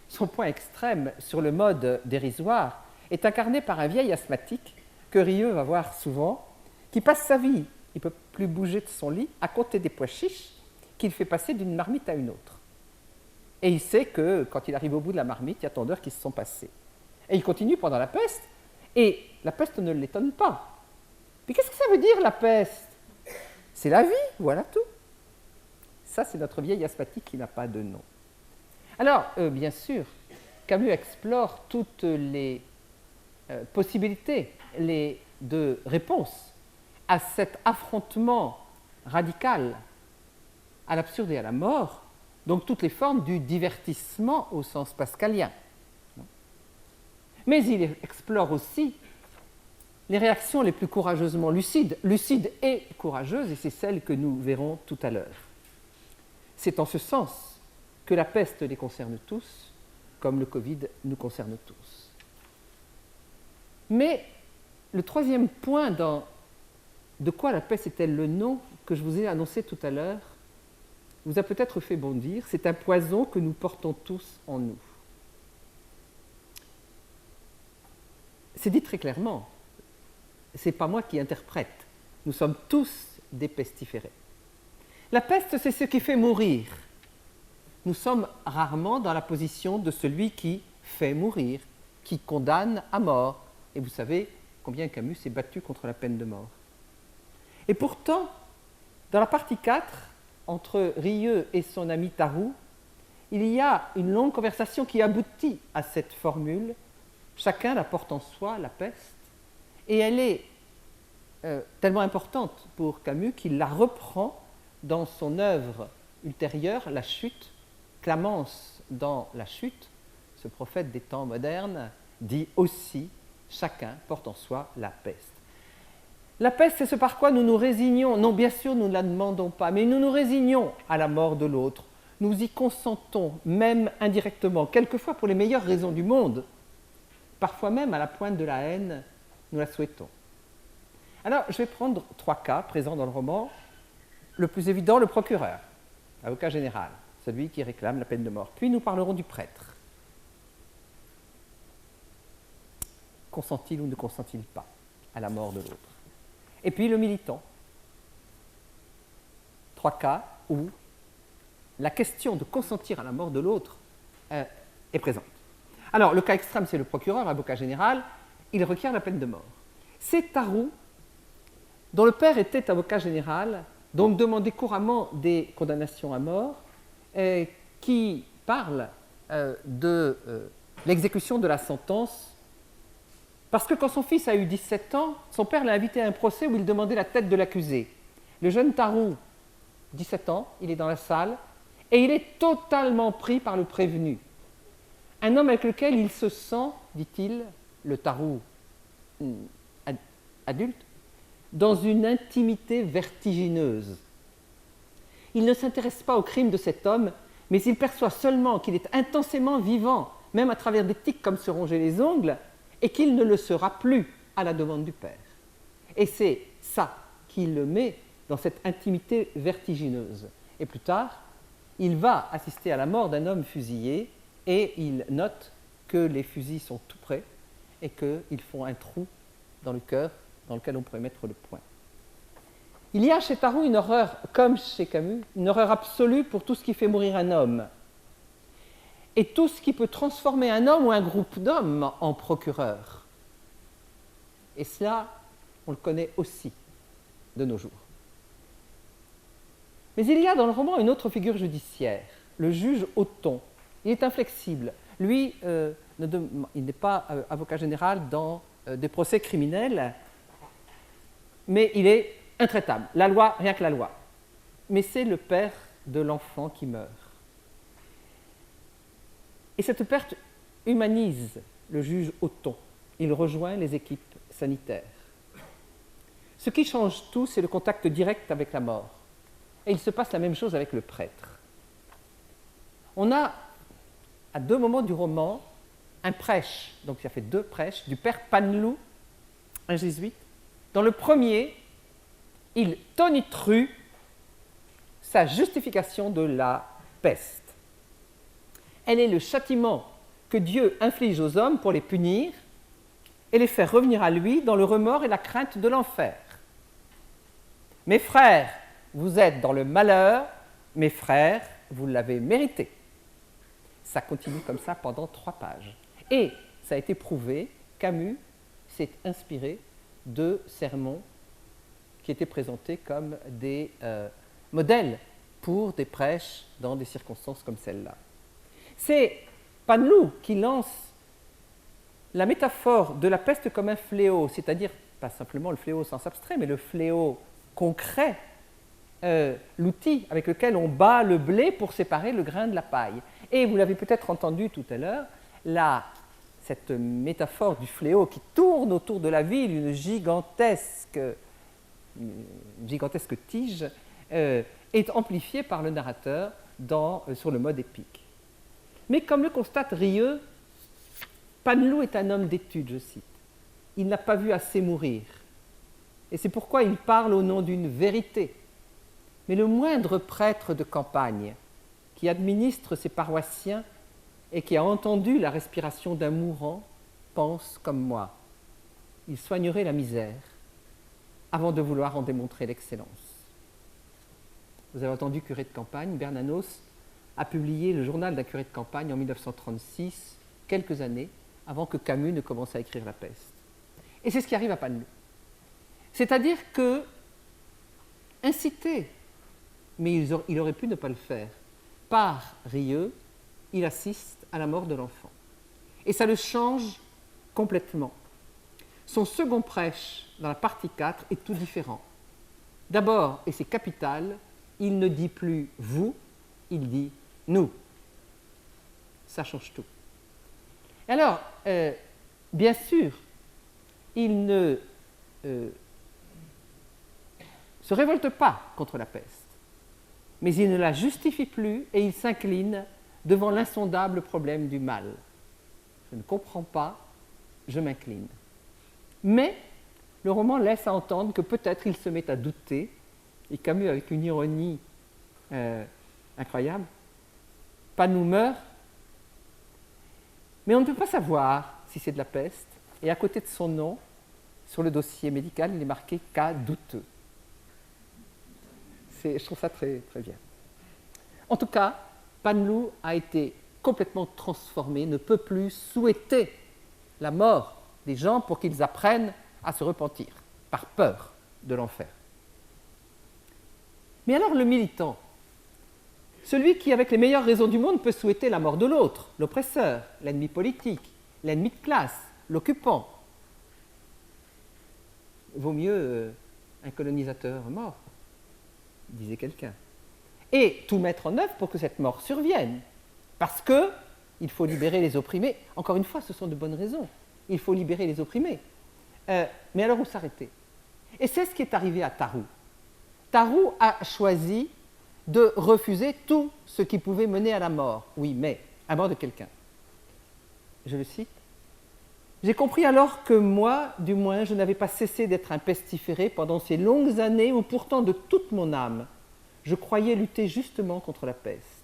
Son point extrême sur le mode dérisoire est incarné par un vieil asthmatique que Rieu va voir souvent, qui passe sa vie, il ne peut plus bouger de son lit, à compter des pois chiches qu'il fait passer d'une marmite à une autre. Et il sait que quand il arrive au bout de la marmite, il y a tant d'heures qui se sont passées. Et il continue pendant la peste, et la peste ne l'étonne pas. Mais qu'est-ce que ça veut dire la peste ? C'est la vie, voilà tout. Ça, c'est notre vieil asthmatique qui n'a pas de nom. Alors, bien sûr, Camus explore toutes les possibilités de réponse à cet affrontement radical à l'absurde et à la mort, donc toutes les formes du divertissement au sens pascalien. Mais il explore aussi les réactions les plus courageusement lucides et courageuses, et c'est celles que nous verrons tout à l'heure. C'est en ce sens que la peste les concerne tous, comme le Covid nous concerne tous. Mais le troisième point de quoi la peste est-elle le nom que je vous ai annoncé tout à l'heure vous a peut-être fait bondir, c'est un poison que nous portons tous en nous. C'est dit très clairement, ce n'est pas moi qui interprète, nous sommes tous des pestiférés. La peste, c'est ce qui fait mourir. Nous sommes rarement dans la position de celui qui fait mourir, qui condamne à mort. Et vous savez combien Camus s'est battu contre la peine de mort. Et pourtant, dans la partie 4, entre Rieu et son ami Tarrou, il y a une longue conversation qui aboutit à cette formule. Chacun la porte en soi, la peste, et elle est tellement importante pour Camus qu'il la reprend dans son œuvre ultérieure, la chute, Clamence dans la chute, ce prophète des temps modernes, dit aussi « chacun porte en soi la peste ». La peste, c'est ce par quoi nous nous résignons. Non, bien sûr, nous ne la demandons pas, mais nous nous résignons à la mort de l'autre. Nous y consentons, même indirectement, quelquefois pour les meilleures raisons du monde. Parfois même, à la pointe de la haine, nous la souhaitons. Alors, je vais prendre 3 cas présents dans le roman. Le plus évident, le procureur, avocat général, celui qui réclame la peine de mort. Puis nous parlerons du prêtre. Consent-il ou ne consent-il pas à la mort de l'autre? Et puis le militant. 3 cas où la question de consentir à la mort de l'autre est présente. Alors, le cas extrême, c'est le procureur, avocat général. Il requiert la peine de mort. C'est Tarrou, dont le père était avocat général, donc demandait couramment des condamnations à mort, qui parle de l'exécution de la sentence. Parce que quand son fils a eu 17 ans, son père l'a invité à un procès où il demandait la tête de l'accusé. Le jeune Tarrou, 17 ans, il est dans la salle et il est totalement pris par le prévenu. Un homme avec lequel il se sent, dit-il, le Tarrou adulte, dans une intimité vertigineuse. Il ne s'intéresse pas au crime de cet homme, mais il perçoit seulement qu'il est intensément vivant, même à travers des tics comme se ronger les ongles, et qu'il ne le sera plus à la demande du Père. Et c'est ça qui le met dans cette intimité vertigineuse. Et plus tard, il va assister à la mort d'un homme fusillé et il note que les fusils sont tout près et qu'ils font un trou dans le cœur dans lequel on pourrait mettre le poing. Il y a chez Tarrou une horreur, comme chez Camus, une horreur absolue pour tout ce qui fait mourir un homme. Et tout ce qui peut transformer un homme ou un groupe d'hommes en procureur. Et cela, on le connaît aussi de nos jours. Mais il y a dans le roman une autre figure judiciaire, le juge Othon. Il est inflexible. Lui, il n'est pas avocat général dans des procès criminels, mais il est intraitable. La loi, rien que la loi. Mais c'est le père de l'enfant qui meurt. Et cette perte humanise le juge Othon. Il rejoint les équipes sanitaires. Ce qui change tout, c'est le contact direct avec la mort. Et il se passe la même chose avec le prêtre. On a, à 2 moments du roman, un prêche, donc il a fait 2 prêches, du père Panelou, un jésuite. Dans le premier, il tonitru sa justification de la peste. Elle est le châtiment que Dieu inflige aux hommes pour les punir et les faire revenir à lui dans le remords et la crainte de l'enfer. Mes frères, vous êtes dans le malheur, mes frères, vous l'avez mérité. Ça continue comme ça pendant 3 pages. Et ça a été prouvé, Camus s'est inspiré de sermons qui étaient présentés comme des modèles pour des prêches dans des circonstances comme celle-là. C'est Panelou qui lance la métaphore de la peste comme un fléau, c'est-à-dire pas simplement le fléau au sens abstrait, mais le fléau concret, l'outil avec lequel on bat le blé pour séparer le grain de la paille. Et vous l'avez peut-être entendu tout à l'heure, cette métaphore du fléau qui tourne autour de la ville, une gigantesque tige, est amplifiée par le narrateur sur le mode épique. Mais comme le constate Rieu, Panelou est un homme d'étude, je cite. Il n'a pas vu assez mourir. Et c'est pourquoi il parle au nom d'une vérité. Mais le moindre prêtre de campagne qui administre ses paroissiens et qui a entendu la respiration d'un mourant pense comme moi. Il soignerait la misère avant de vouloir en démontrer l'excellence. Vous avez entendu curé de campagne, Bernanos a publié le journal d'un curé de campagne en 1936, quelques années avant que Camus ne commence à écrire La Peste. Et c'est ce qui arrive à Panelou. C'est-à-dire que, incité, mais il aurait pu ne pas le faire, par Rieu, il assiste à la mort de l'enfant. Et ça le change complètement. Son second prêche, dans la partie 4, est tout différent. D'abord, et c'est capital, il ne dit plus « vous », il dit nous. Ça change tout. Et alors, bien sûr, il ne se révolte pas contre la peste, mais il ne la justifie plus et il s'incline devant l'insondable problème du mal. Je ne comprends pas, je m'incline. Mais le roman laisse à entendre que peut-être il se met à douter, et Camus, avec une ironie incroyable, Panou meurt, mais on ne peut pas savoir si c'est de la peste, et à côté de son nom, sur le dossier médical, il est marqué cas douteux. Je trouve ça très, très bien. En tout cas, Panou a été complètement transformé, ne peut plus souhaiter la mort des gens pour qu'ils apprennent à se repentir, par peur de l'enfer. Mais alors le militant, celui qui, avec les meilleures raisons du monde, peut souhaiter la mort de l'autre, l'oppresseur, l'ennemi politique, l'ennemi de classe, l'occupant, vaut mieux un colonisateur mort, disait quelqu'un. Et tout mettre en œuvre pour que cette mort survienne. Parce qu'il faut libérer les opprimés. Encore une fois, ce sont de bonnes raisons. Il faut libérer les opprimés. Mais alors où s'arrêter? Et c'est ce qui est arrivé à Tarou. Tarou a choisi de refuser tout ce qui pouvait mener à la mort. Oui, mais à la mort de quelqu'un. Je le cite. J'ai compris alors que moi, du moins, je n'avais pas cessé d'être un pestiféré pendant ces longues années où pourtant de toute mon âme, je croyais lutter justement contre la peste.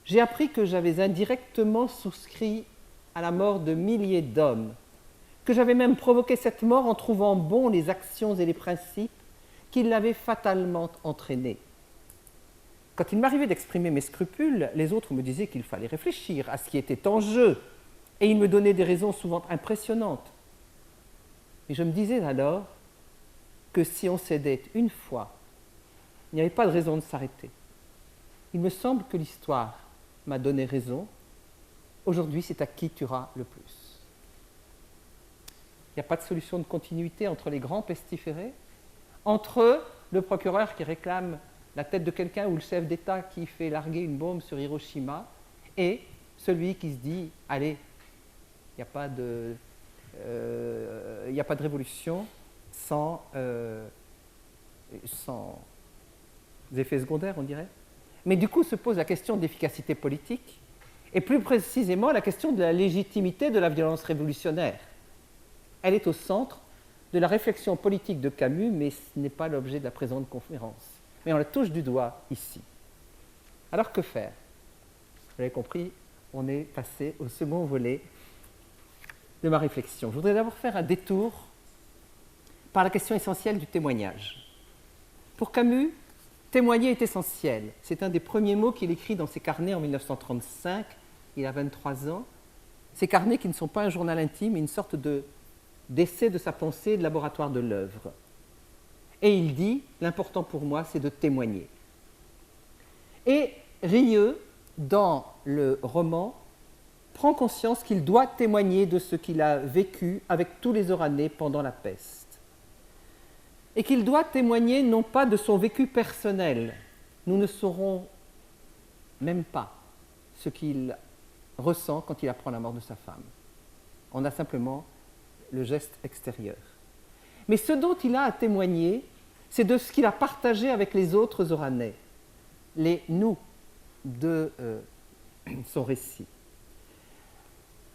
J'ai appris que j'avais indirectement souscrit à la mort de milliers d'hommes, que j'avais même provoqué cette mort en trouvant bons les actions et les principes qui l'avaient fatalement entraîné. Quand il m'arrivait d'exprimer mes scrupules, les autres me disaient qu'il fallait réfléchir à ce qui était en jeu, et ils me donnaient des raisons souvent impressionnantes. Et je me disais alors que si on cédait une fois, il n'y avait pas de raison de s'arrêter. Il me semble que l'histoire m'a donné raison. Aujourd'hui, c'est à qui tuera le plus. Il n'y a pas de solution de continuité entre les grands pestiférés, entre le procureur qui réclame la tête de quelqu'un ou le chef d'État qui fait larguer une bombe sur Hiroshima et celui qui se dit « Allez, il n'y a pas de révolution sans effets secondaires, on dirait. » Mais du coup se pose la question de l'efficacité politique et plus précisément la question de la légitimité de la violence révolutionnaire. Elle est au centre de la réflexion politique de Camus, mais ce n'est pas l'objet de la présente conférence. Mais on la touche du doigt ici. Alors que faire? Vous l'avez compris, on est passé au second volet de ma réflexion. Je voudrais d'abord faire un détour par la question essentielle du témoignage. Pour Camus, témoigner est essentiel. C'est un des premiers mots qu'il écrit dans ses carnets en 1935, il a 23 ans. Ces carnets qui ne sont pas un journal intime, mais une sorte d'essai de sa pensée, de laboratoire de l'œuvre. Et il dit, l'important pour moi, c'est de témoigner. Et Rieux, dans le roman, prend conscience qu'il doit témoigner de ce qu'il a vécu avec tous les Oranais pendant la peste. Et qu'il doit témoigner non pas de son vécu personnel. Nous ne saurons même pas ce qu'il ressent quand il apprend la mort de sa femme. On a simplement le geste extérieur. Mais ce dont il a à témoigner, c'est de ce qu'il a partagé avec les autres Oranais, les nous de son récit.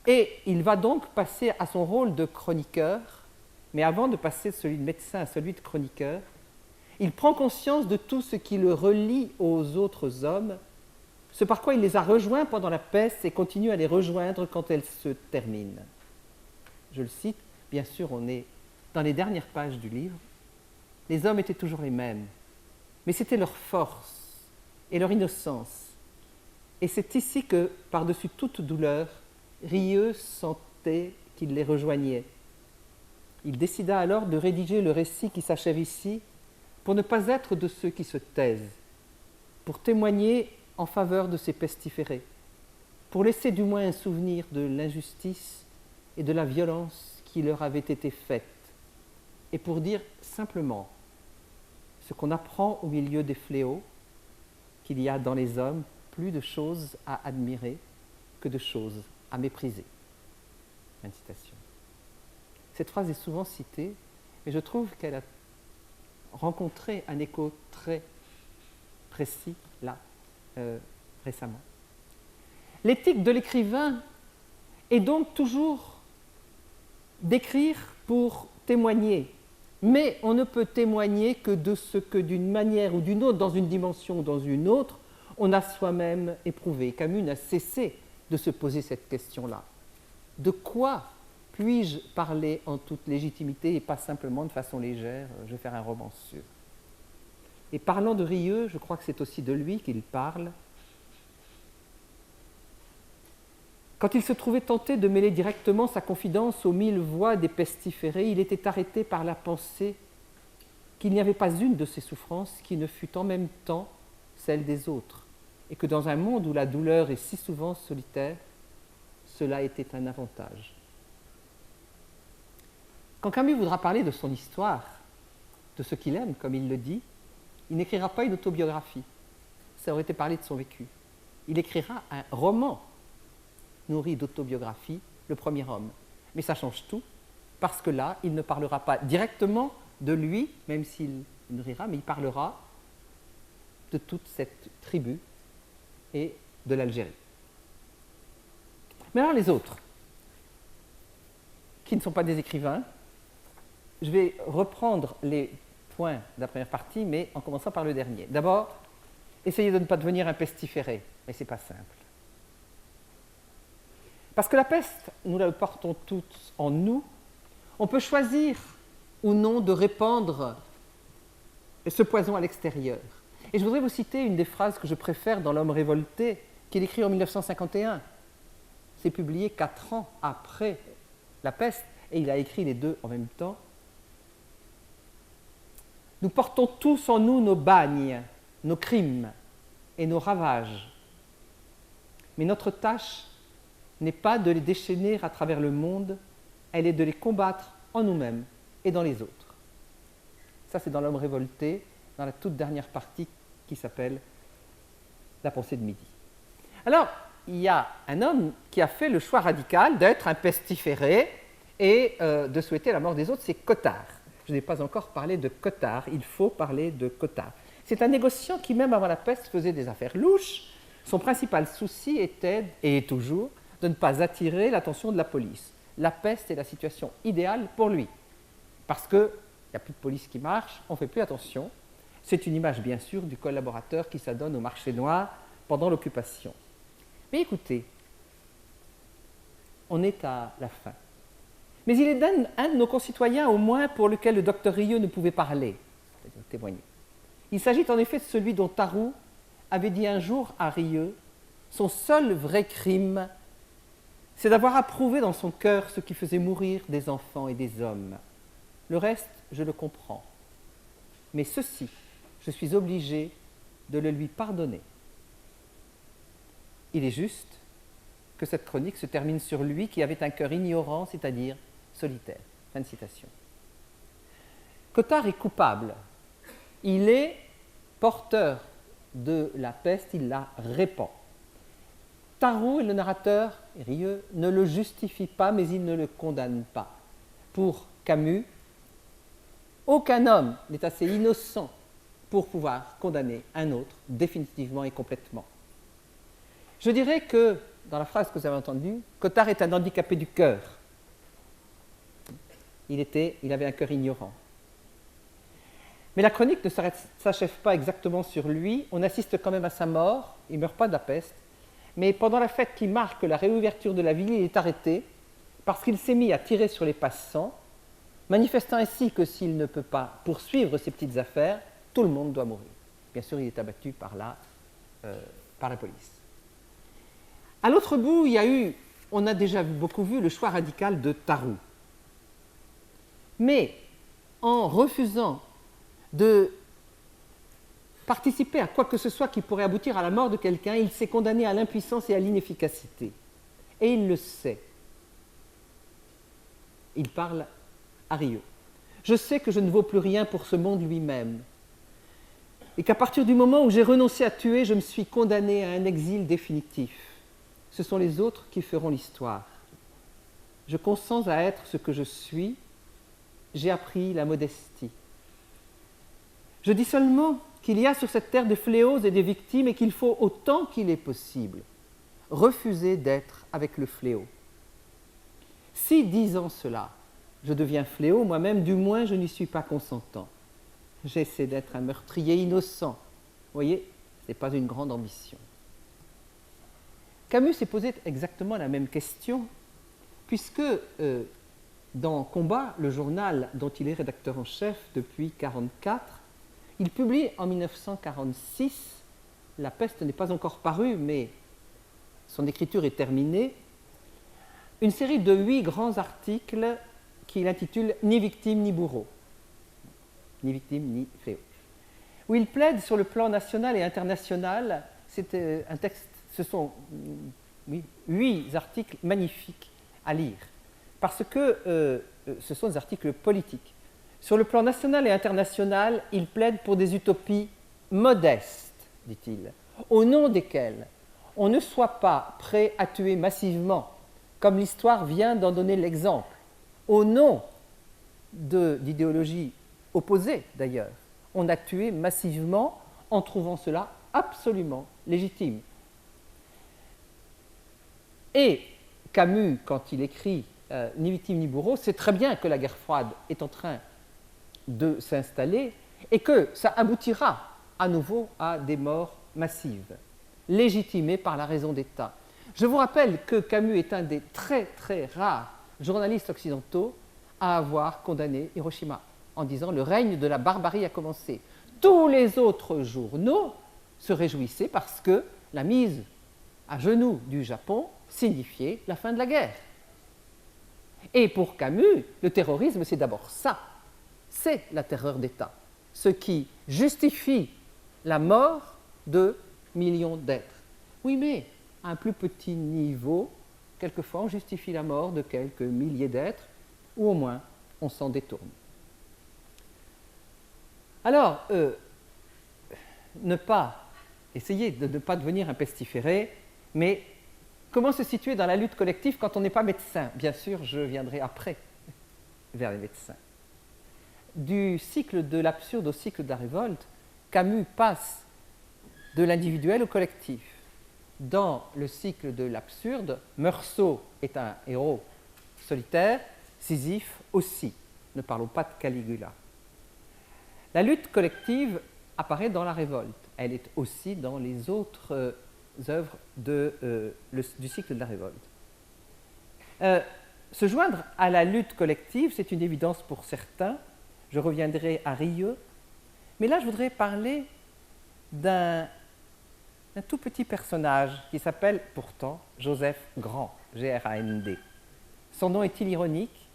Et il va donc passer à son rôle de chroniqueur, mais avant de passer de celui de médecin à celui de chroniqueur, il prend conscience de tout ce qui le relie aux autres hommes, ce par quoi il les a rejoints pendant la peste et continue à les rejoindre quand elle se termine. Je le cite, bien sûr, on est dans les dernières pages du livre. Les hommes étaient toujours les mêmes, mais c'était leur force et leur innocence. Et c'est ici que, par-dessus toute douleur, Rieux sentait qu'il les rejoignait. Il décida alors de rédiger le récit qui s'achève ici pour ne pas être de ceux qui se taisent, pour témoigner en faveur de ces pestiférés, pour laisser du moins un souvenir de l'injustice et de la violence qui leur avait été faite, et pour dire simplement ce qu'on apprend au milieu des fléaux, qu'il y a dans les hommes plus de choses à admirer que de choses à mépriser. Fin de citation. Cette phrase est souvent citée, mais je trouve qu'elle a rencontré un écho très précis là, récemment. L'éthique de l'écrivain est donc toujours d'écrire pour témoigner, mais on ne peut témoigner que de ce que d'une manière ou d'une autre, dans une dimension ou dans une autre, on a soi-même éprouvé. Camus n'a cessé de se poser cette question-là. De quoi puis-je parler en toute légitimité et pas simplement de façon légère, je vais faire un roman sûr. Et parlant de Rieux, je crois que c'est aussi de lui qu'il parle. Quand il se trouvait tenté de mêler directement sa confidence aux 1000 voix des pestiférés, il était arrêté par la pensée qu'il n'y avait pas une de ses souffrances qui ne fût en même temps celle des autres, et que dans un monde où la douleur est si souvent solitaire, cela était un avantage. Quand Camus voudra parler de son histoire, de ce qu'il aime, comme il le dit, il n'écrira pas une autobiographie. Ça aurait été parler de son vécu. Il écrira un roman nourri d'autobiographie, Le Premier Homme. Mais ça change tout, parce que là, il ne parlera pas directement de lui, même s'il rira, mais il parlera de toute cette tribu et de l'Algérie. Mais alors les autres, qui ne sont pas des écrivains, je vais reprendre les points de la première partie, mais en commençant par le dernier. D'abord, essayez de ne pas devenir un pestiféré, mais ce n'est pas simple. Parce que la peste, nous la portons tous en nous, on peut choisir ou non de répandre ce poison à l'extérieur. Et je voudrais vous citer une des phrases que je préfère dans L'Homme révolté, qu'il écrit en 1951. C'est publié 4 ans après la peste, et il a écrit les deux en même temps. Nous portons tous en nous nos bagnes, nos crimes et nos ravages. Mais notre tâche n'est pas de les déchaîner à travers le monde, elle est de les combattre en nous-mêmes et dans les autres. Ça, c'est dans L'Homme révolté, dans la toute dernière partie qui s'appelle La pensée de midi. Alors, il y a un homme qui a fait le choix radical d'être un pestiféré et de souhaiter la mort des autres, c'est Cottard. Je n'ai pas encore parlé de Cottard, il faut parler de Cottard. C'est un négociant qui, même avant la peste, faisait des affaires louches. Son principal souci était, et est toujours, de ne pas attirer l'attention de la police. La peste est la situation idéale pour lui, parce qu'il n'y a plus de police qui marche, on ne fait plus attention. C'est une image, bien sûr, du collaborateur qui s'adonne au marché noir pendant l'occupation. Mais écoutez, on est à la fin. Mais il est un de nos concitoyens, au moins, pour lequel le docteur Rieux ne pouvait parler, c'est-à-dire témoigner. Il s'agit en effet de celui dont Tarrou avait dit un jour à Rieux, son seul vrai crime, c'est d'avoir approuvé dans son cœur ce qui faisait mourir des enfants et des hommes. Le reste, je le comprends. Mais ceci, je suis obligé de le lui pardonner. Il est juste que cette chronique se termine sur lui qui avait un cœur ignorant, c'est-à-dire solitaire. Fin de citation. Cottard est coupable. Il est porteur de la peste, il la répand. Tarrou et le narrateur, Rieux, ne le justifient pas, mais ils ne le condamnent pas. Pour Camus, aucun homme n'est assez innocent pour pouvoir condamner un autre définitivement et complètement. Je dirais que, dans la phrase que vous avez entendue, Cottard est un handicapé du cœur. Il avait un cœur ignorant. Mais la chronique ne s'achève pas exactement sur lui. On assiste quand même à sa mort. Il ne meurt pas de la peste. Mais pendant la fête qui marque la réouverture de la ville, il est arrêté parce qu'il s'est mis à tirer sur les passants, manifestant ainsi que s'il ne peut pas poursuivre ses petites affaires, tout le monde doit mourir. Bien sûr, il est abattu par la police. À l'autre bout, il y a eu, on a déjà beaucoup vu, le choix radical de Tarrou. Mais en refusant de participer à quoi que ce soit qui pourrait aboutir à la mort de quelqu'un, il s'est condamné à l'impuissance et à l'inefficacité. Et il le sait. Il parle à Rieux. Je sais que je ne vaux plus rien pour ce monde lui-même. et qu'à partir du moment où j'ai renoncé à tuer, je me suis condamné à un exil définitif. Ce sont les autres qui feront l'histoire. Je consens à être ce que je suis, j'ai appris la modestie. Je dis seulement qu'il y a sur cette terre des fléaux et des victimes et qu'il faut, autant qu'il est possible, refuser d'être avec le fléau. Si, disant cela, je deviens fléau, moi-même, du moins, je n'y suis pas consentant. J'essaie d'être un meurtrier innocent. Vous voyez, ce n'est pas une grande ambition. Camus s'est posé exactement la même question, puisque dans Combat, le journal dont il est rédacteur en chef depuis 1944, il publie en 1946, La peste n'est pas encore parue, mais son écriture est terminée, une série de 8 grands articles qu'il intitule « Ni victime ni bourreau », ni victime ni fléau, où il plaide sur le plan national et international. C'est un texte, ce sont 8 articles magnifiques à lire, parce que ce sont des articles politiques. Sur le plan national et international, il plaide pour des utopies modestes, dit-il, au nom desquelles on ne soit pas prêt à tuer massivement, comme l'histoire vient d'en donner l'exemple, au nom d'idéologies opposées d'ailleurs. On a tué massivement en trouvant cela absolument légitime. Et Camus, quand il écrit Ni victime ni bourreau, sait très bien que la guerre froide est en train de s'installer et que ça aboutira à nouveau à des morts massives, légitimées par la raison d'État. Je vous rappelle que Camus est un des très très rares journalistes occidentaux à avoir condamné Hiroshima en disant « le règne de la barbarie a commencé ». Tous les autres journaux se réjouissaient parce que la mise à genoux du Japon signifiait la fin de la guerre. Et pour Camus, le terrorisme, c'est d'abord ça, c'est la terreur d'État, ce qui justifie la mort de millions d'êtres. Oui, mais à un plus petit niveau, quelquefois on justifie la mort de quelques milliers d'êtres, ou au moins on s'en détourne. Alors, essayer de ne pas devenir un pestiféré, mais comment se situer dans la lutte collective quand on n'est pas médecin? Bien sûr, je viendrai après vers les médecins. Du cycle de l'absurde au cycle de la révolte, Camus passe de l'individuel au collectif. Dans le cycle de l'absurde, Meursault est un héros solitaire, Sisyphe aussi. Ne parlons pas de Caligula. La lutte collective apparaît dans la révolte. Elle est aussi dans les autres œuvres du cycle de la révolte. Se joindre à la lutte collective, c'est une évidence pour certains. Je reviendrai à Rieux. Mais là, je voudrais parler d'un tout petit personnage qui s'appelle pourtant Joseph Grand, G-R-A-N-D. Son nom est-il ironique?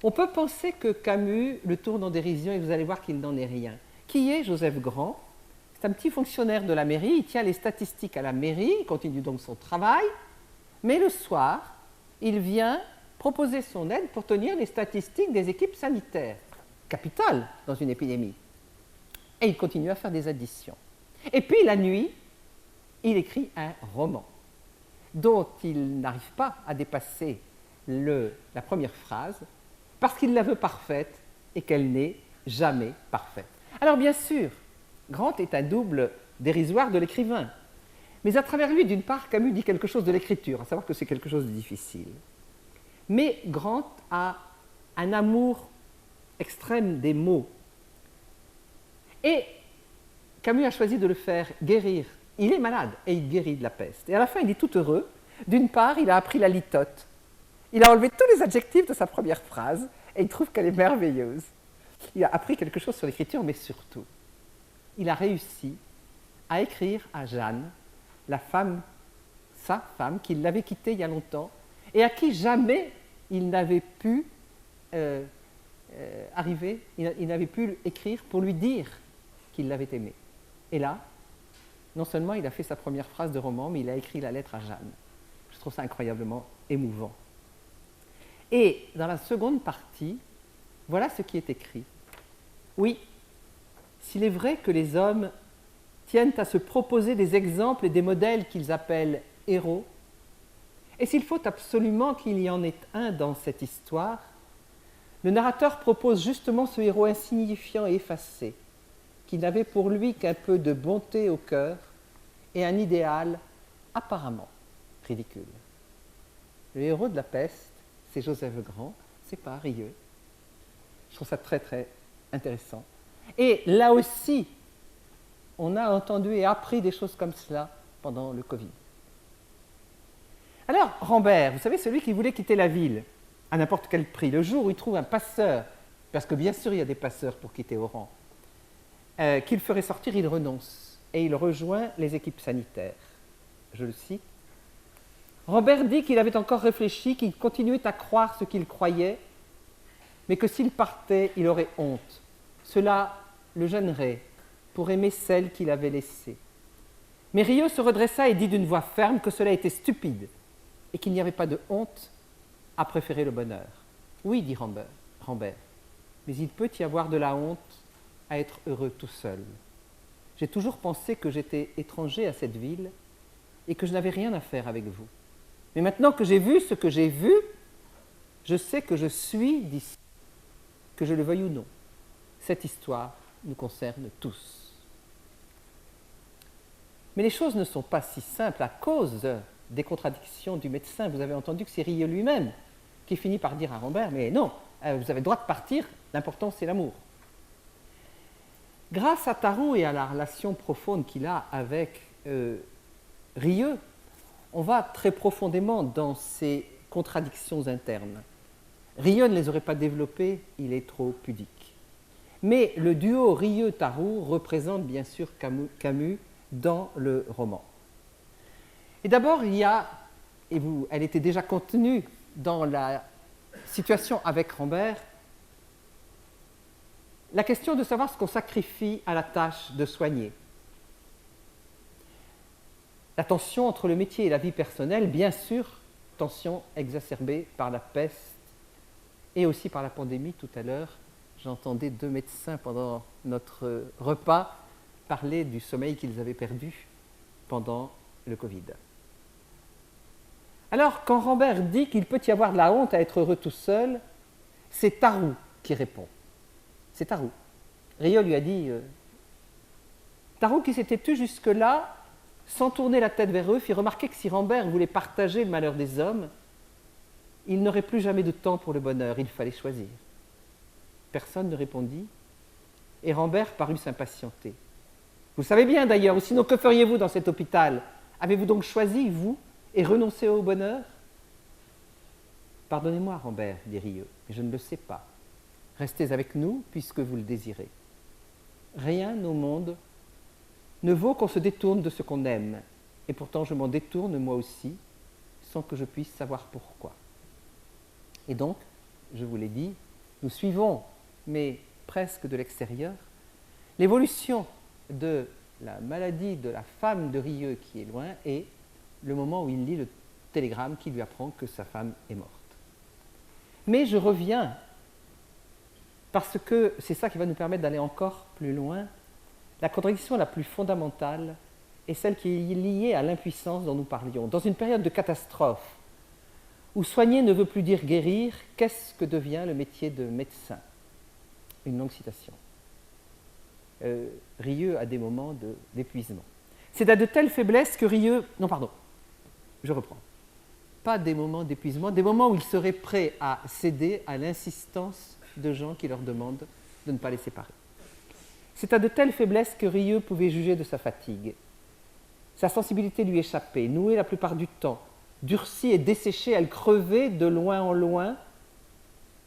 On peut penser que Camus le tourne en dérision et vous allez voir qu'il n'en est rien. Qui est Joseph Grand? C'est un petit fonctionnaire de la mairie, il tient les statistiques à la mairie, il continue donc son travail, mais le soir, il vient proposer son aide pour tenir les statistiques des équipes sanitaires, capitales dans une épidémie. Et il continue à faire des additions. Et puis la nuit, il écrit un roman dont il n'arrive pas à dépasser la première phrase parce qu'il la veut parfaite et qu'elle n'est jamais parfaite. Alors bien sûr, Grant est un double dérisoire de l'écrivain. Mais à travers lui, d'une part, Camus dit quelque chose de l'écriture, à savoir que c'est quelque chose de difficile. Mais Grant a un amour extrême des mots. Et Camus a choisi de le faire guérir. Il est malade et il guérit de la peste. Et à la fin, il est tout heureux. D'une part, il a appris la litote. Il a enlevé tous les adjectifs de sa première phrase et il trouve qu'elle est merveilleuse. Il a appris quelque chose sur l'écriture, mais surtout, il a réussi à écrire à Jeanne, sa femme, qu'il l'avait quittée il y a longtemps et à qui jamais il n'avait pu il n'avait pu écrire pour lui dire qu'il l'avait aimée. Et là, non seulement il a fait sa première phrase de roman, mais il a écrit la lettre à Jeanne. Je trouve ça incroyablement émouvant. Et dans la seconde partie, voilà ce qui est écrit. Oui, s'il est vrai que les hommes tiennent à se proposer des exemples et des modèles qu'ils appellent héros, et s'il faut absolument qu'il y en ait un dans cette histoire, le narrateur propose justement ce héros insignifiant et effacé, qui n'avait pour lui qu'un peu de bonté au cœur et un idéal apparemment ridicule. Le héros de la peste, c'est Joseph le Grand, c'est pas Rieux. Je trouve ça très très intéressant. Et là aussi, on a entendu et appris des choses comme cela pendant le Covid. Alors, Rambert, vous savez, celui qui voulait quitter la ville à n'importe quel prix, le jour où il trouve un passeur, parce que bien sûr il y a des passeurs pour quitter Oran, qu'il ferait sortir, il renonce et il rejoint les équipes sanitaires. Je le cite. Rambert dit qu'il avait encore réfléchi, qu'il continuait à croire ce qu'il croyait, mais que s'il partait, il aurait honte. Cela le gênerait pour aimer celle qu'il avait laissée. Mais Rieux se redressa et dit d'une voix ferme que cela était stupide et qu'il n'y avait pas de honte à préférer le bonheur. Oui, dit Rambert, mais il peut y avoir de la honte à être heureux tout seul. J'ai toujours pensé que j'étais étranger à cette ville et que je n'avais rien à faire avec vous. Mais maintenant que j'ai vu ce que j'ai vu, je sais que je suis d'ici, que je le veuille ou non. Cette histoire nous concerne tous. Mais les choses ne sont pas si simples à cause des contradictions du médecin. Vous avez entendu que c'est Rieux lui-même qui finit par dire à Rambert, mais non, vous avez le droit de partir, l'important c'est l'amour. Grâce à Tarrou et à la relation profonde qu'il a avec Rieux, on va très profondément dans ces contradictions internes. Rieux ne les aurait pas développées, il est trop pudique. Mais le duo Rieux-Tarrou représente bien sûr Camus dans le roman. Et d'abord, il y a, elle était déjà contenue dans la situation avec Rambert, la question de savoir ce qu'on sacrifie à la tâche de soigner. La tension entre le métier et la vie personnelle, bien sûr, tension exacerbée par la peste et aussi par la pandémie. Tout à l'heure, j'entendais 2 médecins pendant notre repas parler du sommeil qu'ils avaient perdu pendant le Covid. Alors, quand Rambert dit qu'il peut y avoir de la honte à être heureux tout seul, c'est Tarrou qui répond. C'est Tarrou. Rieux lui a dit Tarrou, qui s'était tu jusque-là, sans tourner la tête vers eux, fit remarquer que si Rambert voulait partager le malheur des hommes, il n'aurait plus jamais de temps pour le bonheur, il fallait choisir. Personne ne répondit, et Rambert parut s'impatienter. Vous savez bien d'ailleurs, ou sinon que feriez-vous dans cet hôpital? Avez-vous donc choisi, vous, et renoncé au bonheur? Pardonnez-moi, Rambert, dit Rieux, mais je ne le sais pas. Restez avec nous, puisque vous le désirez. Rien au monde ne vaut qu'on se détourne de ce qu'on aime, et pourtant je m'en détourne moi aussi, sans que je puisse savoir pourquoi. Et donc, je vous l'ai dit, nous suivons, mais presque de l'extérieur, l'évolution de la maladie de la femme de Rieux qui est loin et le moment où il lit le télégramme qui lui apprend que sa femme est morte. Mais je reviens, parce que c'est ça qui va nous permettre d'aller encore plus loin. La contradiction la plus fondamentale est celle qui est liée à l'impuissance dont nous parlions. Dans une période de catastrophe, où soigner ne veut plus dire guérir, qu'est-ce que devient le métier de médecin? Une longue citation. Rieux a des moments d'épuisement. C'est à de telles faiblesses que Rieux... Non, pardon, je reprends. Pas des moments d'épuisement, des moments où il serait prêt à céder à l'insistance de gens qui leur demandent de ne pas les séparer. C'est à de telles faiblesses que Rieux pouvait juger de sa fatigue. Sa sensibilité lui échappait, nouée la plupart du temps, durcie et desséchée, elle crevait de loin en loin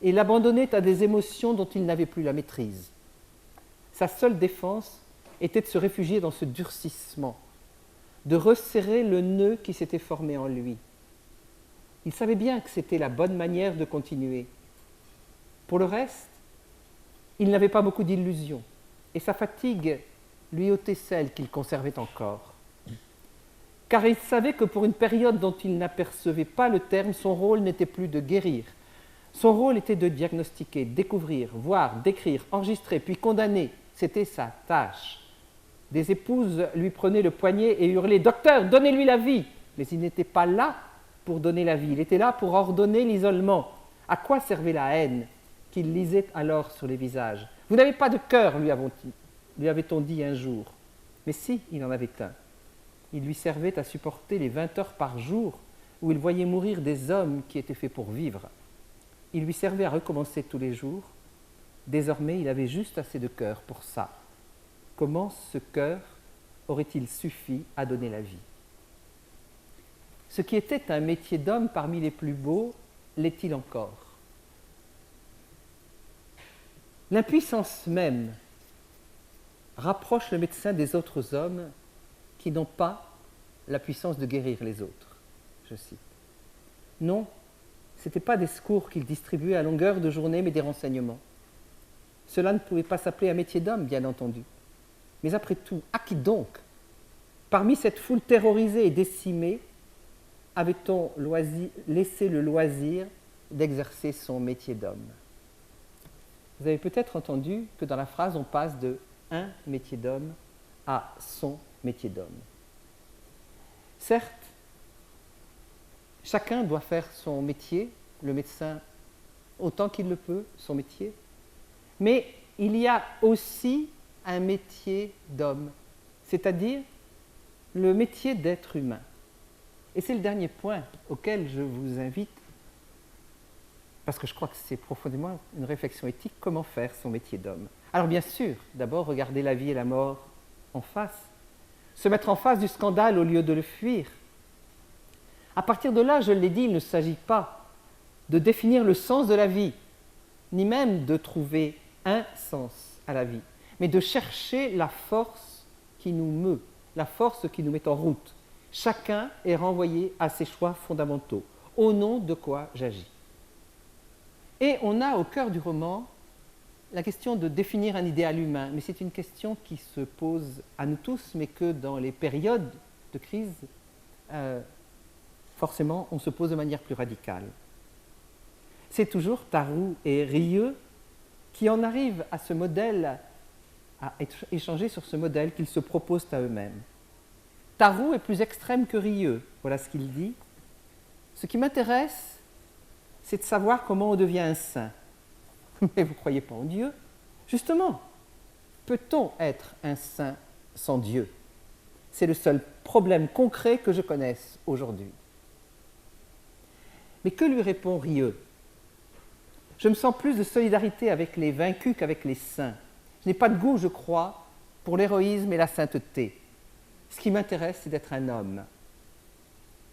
et l'abandonnait à des émotions dont il n'avait plus la maîtrise. Sa seule défense était de se réfugier dans ce durcissement, de resserrer le nœud qui s'était formé en lui. Il savait bien que c'était la bonne manière de continuer. Pour le reste, il n'avait pas beaucoup d'illusions. Et sa fatigue lui ôtait celle qu'il conservait encore. Car il savait que pour une période dont il n'apercevait pas le terme, son rôle n'était plus de guérir. Son rôle était de diagnostiquer, découvrir, voir, décrire, enregistrer, puis condamner, C'était sa tâche. Des épouses lui prenaient le poignet et hurlaient « Docteur, donnez-lui la vie !» Mais il n'était pas là pour donner la vie, il était là pour ordonner l'isolement. À quoi servait la haine qu'il lisait alors sur les visages? Vous n'avez pas de cœur, lui avait-on dit un jour. Mais si, il en avait un. Il lui servait à supporter les 20 heures par jour où il voyait mourir des hommes qui étaient faits pour vivre. Il lui servait à recommencer tous les jours. Désormais, il avait juste assez de cœur pour ça. Comment ce cœur aurait-il suffi à donner la vie? Ce qui était un métier d'homme parmi les plus beaux, l'est-il encore? L'impuissance même rapproche le médecin des autres hommes qui n'ont pas la puissance de guérir les autres. Je cite. Non, ce n'étaient pas des secours qu'il distribuait à longueur de journée, mais des renseignements. Cela ne pouvait pas s'appeler un métier d'homme, bien entendu. Mais après tout, à qui donc? Parmi cette foule terrorisée et décimée, avait-on laissé le loisir d'exercer son métier d'homme? Vous avez peut-être entendu que dans la phrase, on passe de « un métier d'homme » à « son métier d'homme ». Certes, chacun doit faire son métier, le médecin autant qu'il le peut, son métier, mais il y a aussi un métier d'homme, c'est-à-dire le métier d'être humain. Et c'est le dernier point auquel je vous invite, parce que je crois que c'est profondément une réflexion éthique, comment faire son métier d'homme. Alors bien sûr, d'abord regarder la vie et la mort en face, se mettre en face du scandale au lieu de le fuir. À partir de là, je l'ai dit, il ne s'agit pas de définir le sens de la vie, ni même de trouver un sens à la vie, mais de chercher la force qui nous meut, la force qui nous met en route. Chacun est renvoyé à ses choix fondamentaux. Au nom de quoi j'agis? Et on a au cœur du roman la question de définir un idéal humain, mais c'est une question qui se pose à nous tous, mais que dans les périodes de crise, forcément, on se pose de manière plus radicale. C'est toujours Tarrou et Rieux qui en arrivent à ce modèle, à échanger sur ce modèle qu'ils se proposent à eux-mêmes. Tarrou est plus extrême que Rieux, voilà ce qu'il dit. Ce qui m'intéresse, c'est de savoir comment on devient un saint. Mais vous ne croyez pas en Dieu? Justement, peut-on être un saint sans Dieu? C'est le seul problème concret que je connaisse aujourd'hui. Mais que lui répond Rieux? Je me sens plus de solidarité avec les vaincus qu'avec les saints. Je n'ai pas de goût, je crois, pour l'héroïsme et la sainteté. Ce qui m'intéresse, c'est d'être un homme.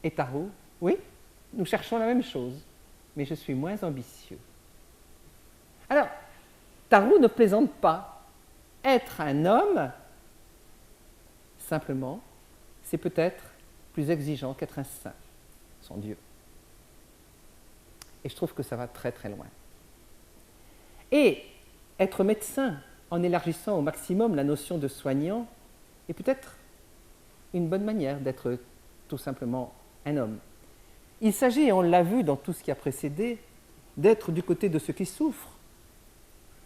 Et Tarrou? Oui, nous cherchons la même chose, mais je suis moins ambitieux. Alors, Tarrou ne plaisante pas. Être un homme, simplement, c'est peut-être plus exigeant qu'être un saint, sans Dieu. Et je trouve que ça va très très loin. Et être médecin, en élargissant au maximum la notion de soignant, est peut-être une bonne manière d'être tout simplement un homme. Il s'agit, et on l'a vu dans tout ce qui a précédé, d'être du côté de ceux qui souffrent,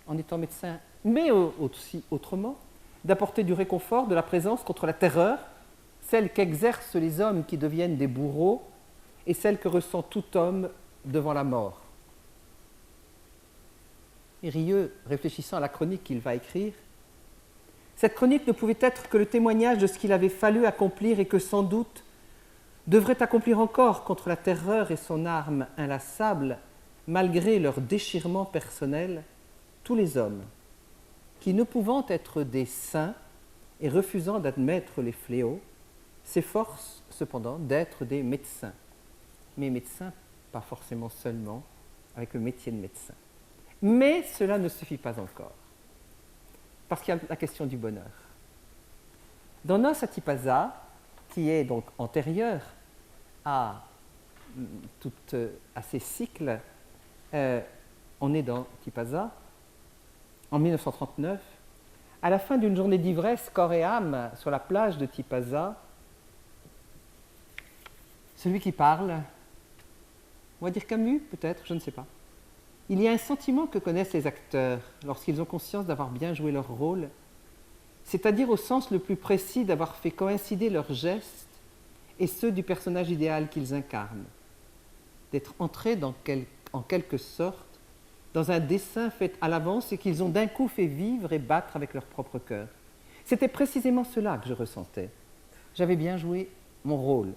en étant médecin, mais aussi autrement, d'apporter du réconfort, de la présence contre la terreur, celle qu'exercent les hommes qui deviennent des bourreaux et celle que ressent tout homme devant la mort. Et Rieux, réfléchissant à la chronique qu'il va écrire, cette chronique ne pouvait être que le témoignage de ce qu'il avait fallu accomplir et que sans doute devrait accomplir encore contre la terreur et son arme inlassable, malgré leur déchirement personnel, tous les hommes qui, ne pouvant être des saints et refusant d'admettre les fléaux, s'efforcent cependant d'être des médecins. Mais médecins, pas forcément seulement avec le métier de médecin. Mais cela ne suffit pas encore, parce qu'il y a la question du bonheur. Dans Nos à Tipaza, qui est donc antérieur à ces cycles, on est dans Tipaza, en 1939, à la fin d'une journée d'ivresse, corps et âme, sur la plage de Tipaza, celui qui parle, on va dire Camus peut-être, je ne sais pas. Il y a un sentiment que connaissent les acteurs lorsqu'ils ont conscience d'avoir bien joué leur rôle c'est-à-dire au sens le plus précis d'avoir fait coïncider leurs gestes et ceux du personnage idéal qu'ils incarnent, d'être entrés en quelque sorte dans un dessin fait à l'avance et qu'ils ont d'un coup fait vivre et battre avec leur propre cœur. C'était précisément cela que je ressentais. J'avais bien joué mon rôle.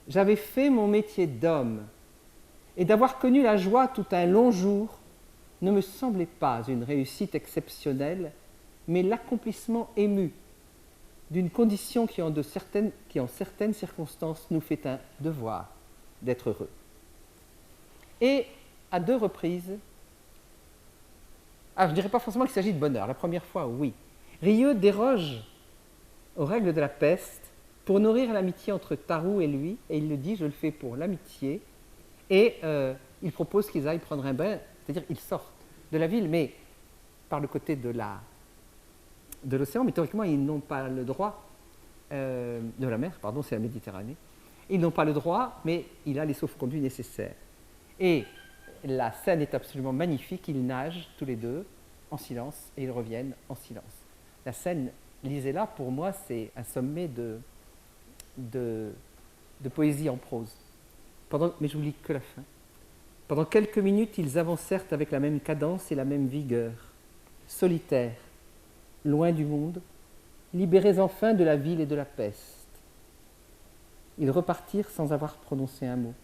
J'avais fait mon métier d'homme. Et d'avoir connu la joie tout un long jour ne me semblait pas une réussite exceptionnelle, mais l'accomplissement ému d'une condition qui en certaines circonstances nous fait un devoir d'être heureux. Et à 2 reprises, je ne dirais pas forcément qu'il s'agit de bonheur, la première fois, oui. Rieux déroge aux règles de la peste pour nourrir l'amitié entre Tarou et lui, et il le dit, je le fais pour l'amitié, et il propose qu'ils aillent prendre un bain, c'est-à-dire qu'ils sortent de la ville, mais par le côté de l'océan, mais théoriquement, ils n'ont pas le droit, de la mer, pardon, c'est la Méditerranée, ils n'ont pas le droit, mais il a les sauf-conduits nécessaires. Et la scène est absolument magnifique, ils nagent tous les deux en silence, et ils reviennent en silence. La scène, lisez-la, pour moi, c'est un sommet de poésie en prose. Mais je vous lis que la fin. Pendant quelques minutes, ils avancèrent avec la même cadence et la même vigueur, solitaires, loin du monde, libérés enfin de la ville et de la peste. Ils repartirent sans avoir prononcé un mot.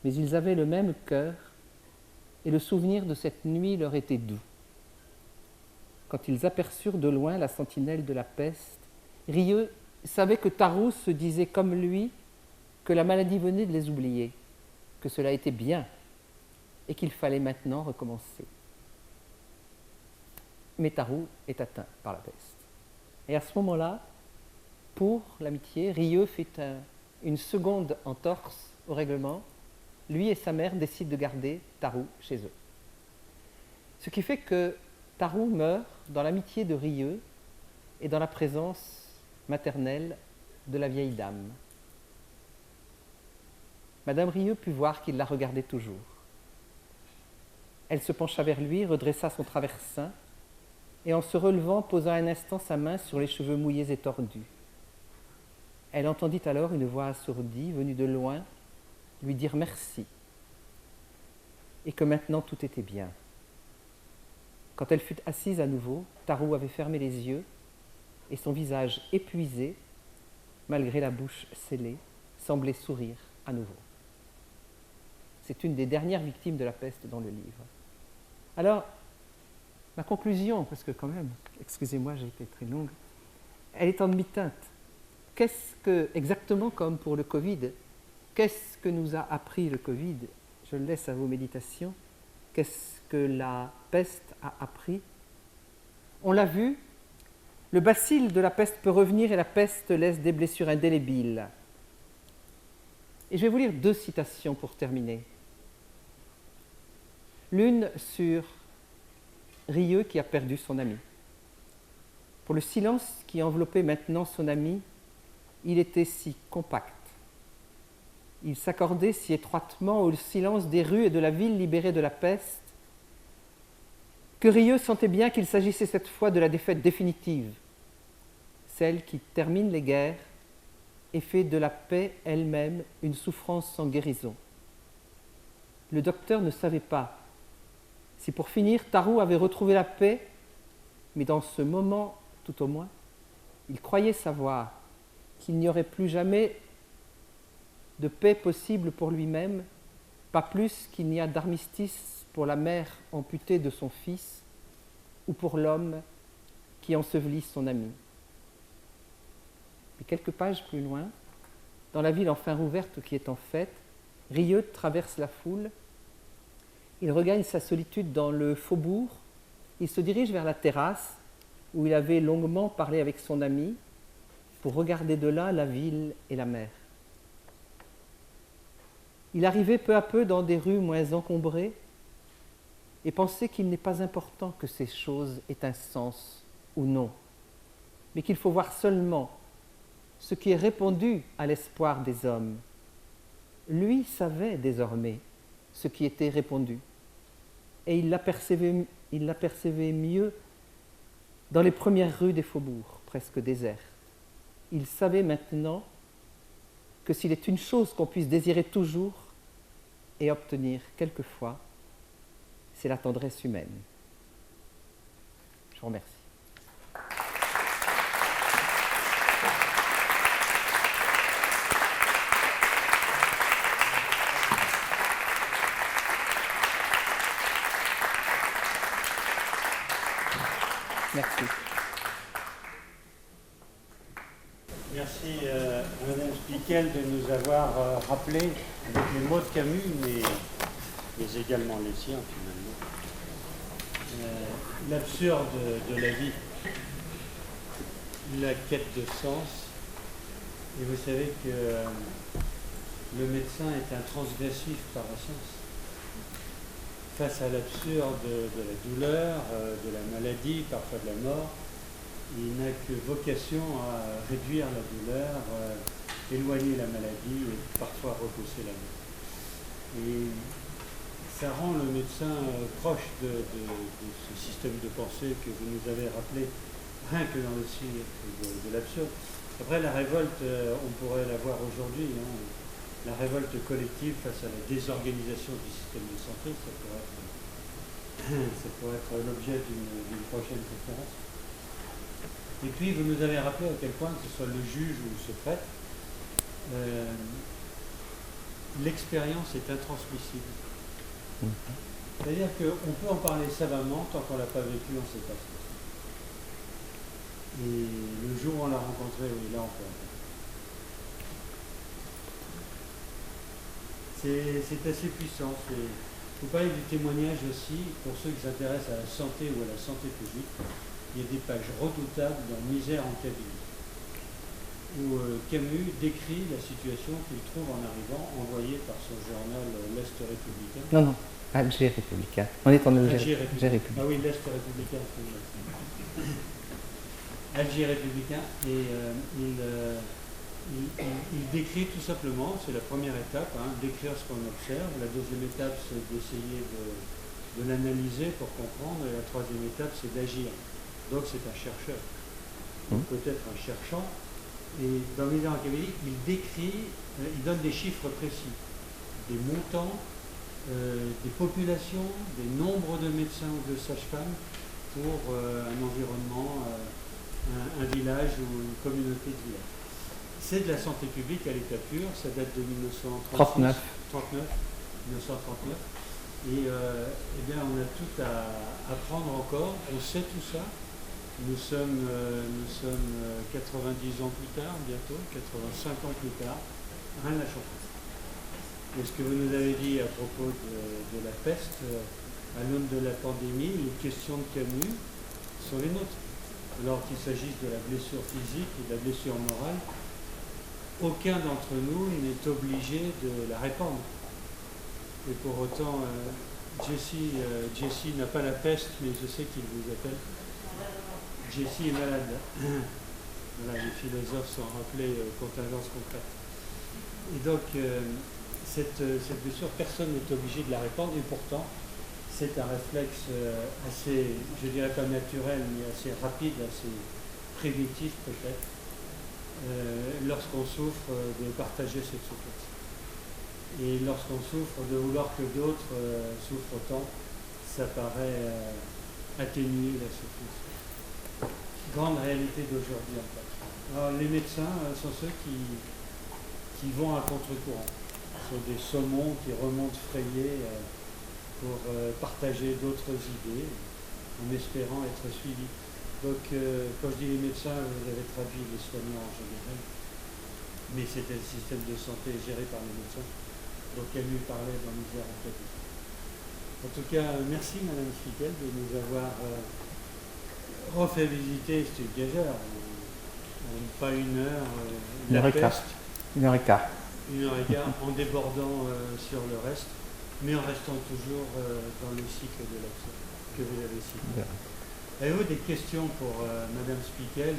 Mais ils avaient le même cœur, et le souvenir de cette nuit leur était doux. Quand ils aperçurent de loin la sentinelle de la peste, Rieux savait que Tarou se disait comme lui que la maladie venait de les oublier, que cela était bien et qu'il fallait maintenant recommencer. Mais Tarou est atteint par la peste. Et à ce moment-là, pour l'amitié, Rieux fait une seconde entorse au règlement. Lui et sa mère décident de garder Tarou chez eux. Ce qui fait que Tarou meurt dans l'amitié de Rieux et dans la présence maternelle de la vieille dame. Madame Rieux put voir qu'il la regardait toujours. Elle se pencha vers lui, redressa son traversin et en se relevant, posa un instant sa main sur les cheveux mouillés et tordus. Elle entendit alors une voix assourdie, venue de loin, lui dire merci et que maintenant tout était bien. Quand elle fut assise à nouveau, Tarou avait fermé les yeux et son visage épuisé, malgré la bouche scellée, semblait sourire à nouveau. C'est une des dernières victimes de la peste dans le livre. Alors, ma conclusion, parce que quand même, excusez-moi, j'ai été très longue, elle est en demi-teinte. Qu'est-ce que, exactement comme pour le Covid, qu'est-ce que nous a appris le Covid? Je le laisse à vos méditations. Qu'est-ce que la peste a appris? On l'a vu, le bacille de la peste peut revenir et la peste laisse des blessures indélébiles. Et je vais vous lire 2 citations pour terminer. L'une sur Rieux qui a perdu son ami. Pour le silence qui enveloppait maintenant son ami, il était si compact. Il s'accordait si étroitement au silence des rues et de la ville libérée de la peste que Rieux sentait bien qu'il s'agissait cette fois de la défaite définitive, celle qui termine les guerres et fait de la paix elle-même une souffrance sans guérison. Le docteur ne savait pas si pour finir Tarou avait retrouvé la paix, mais dans ce moment, tout au moins, il croyait savoir qu'il n'y aurait plus jamais de paix possible pour lui-même, pas plus qu'il n'y a d'armistice pour la mère amputée de son fils ou pour l'homme qui ensevelit son ami. Et quelques pages plus loin, dans la ville enfin rouverte qui est en fête, Rieux traverse la foule, il regagne sa solitude dans le faubourg, il se dirige vers la terrasse où il avait longuement parlé avec son ami pour regarder de là la ville et la mer. Il arrivait peu à peu dans des rues moins encombrées et pensait qu'il n'est pas important que ces choses aient un sens ou non, mais qu'il faut voir seulement ce qui est répondu à l'espoir des hommes. Lui savait désormais ce qui était répondu, et il l'apercevait mieux dans les premières rues des faubourgs, presque déserts. Il savait maintenant que s'il est une chose qu'on puisse désirer toujours et obtenir quelquefois, c'est la tendresse humaine. Je vous remercie. Merci. Merci à Madame Spickel de nous avoir rappelé avec les mots de Camus, mais également les siens finalement, l'absurde de la vie, la quête de sens. Et vous savez que le médecin est un transgressif par essence. Face à l'absurde de la douleur, de la maladie, parfois de la mort, il n'a que vocation à réduire la douleur, éloigner la maladie et parfois repousser la mort. Et ça rend le médecin proche de ce système de pensée que vous nous avez rappelé, rien que dans le cycle de l'absurde. Après, la révolte, on pourrait la voir aujourd'hui, hein. La révolte collective face à la désorganisation du système de santé, ça pourrait être l'objet d'une prochaine conférence. Et puis, vous nous avez rappelé à quel point, que ce soit le juge ou ce prêtre, l'expérience est intransmissible. C'est-à-dire qu'on peut en parler savamment, tant qu'on ne l'a pas vécu, on ne sait pas ce que c'est. Et le jour où on l'a rencontré, oui, là, on peut en parler. C'est assez puissant. Vous parlez du témoignage aussi, pour ceux qui s'intéressent à la santé ou à la santé publique, il y a des pages redoutables dans Misère en cabinet, où Camus décrit la situation qu'il trouve en arrivant, envoyé par son journal L'Est républicain. Non, Alger républicain. On est en Alger républicain. Ah oui, l'Est républicain. Alger républicain, et il décrit tout simplement, c'est la première étape, hein, d'écrire ce qu'on observe. La deuxième étape, c'est d'essayer de l'analyser pour comprendre. Et la troisième étape, c'est d'agir. Donc c'est un chercheur, peut-être un cherchant. Et dans Misère en cabinet, il décrit, il donne des chiffres précis, des montants, des populations, des nombres de médecins ou de sages-femmes pour un environnement, un village ou une communauté de village. C'est de la santé publique à l'état pur, ça date de 1939. Et eh bien, on a tout à apprendre encore, on sait tout ça. Nous sommes 90 ans plus tard, bientôt, 85 ans plus tard, rien n'a changé. Et ce que vous nous avez dit à propos de la peste, à l'aune de la pandémie, les questions de Camus sont les nôtres. Alors qu'il s'agisse de la blessure physique ou de la blessure morale, aucun d'entre nous n'est obligé de la répandre. Et pour autant, Jessie n'a pas la peste, mais je sais qu'il vous appelle. Jessie est malade. Voilà, les philosophes sont rappelés contingence concrète. Et donc, cette blessure, personne n'est obligé de la répandre, et pourtant, c'est un réflexe assez, je dirais pas naturel, mais assez rapide, assez primitif peut-être, lorsqu'on souffre de partager cette souffrance. Et lorsqu'on souffre de vouloir que d'autres souffrent autant, ça paraît atténuer la souffrance. Grande réalité d'aujourd'hui en fait. Alors, les médecins sont ceux qui vont à contre-courant. Ce sont des saumons qui remontent frayés pour partager d'autres idées en espérant être suivis. Donc, quand je dis les médecins, vous avez traduit les soignants en général, mais c'était le système de santé géré par les médecins. Donc, elle lui parlait dans Misère en cabinet. En tout cas, merci Madame Spickel de nous avoir refait visiter, c'était gageur, pas une heure, la peste. 1h15. 1h15 en débordant sur le reste, mais en restant toujours dans le cycle de l'action que vous avez cité. Avez-vous des questions pour Madame Spickel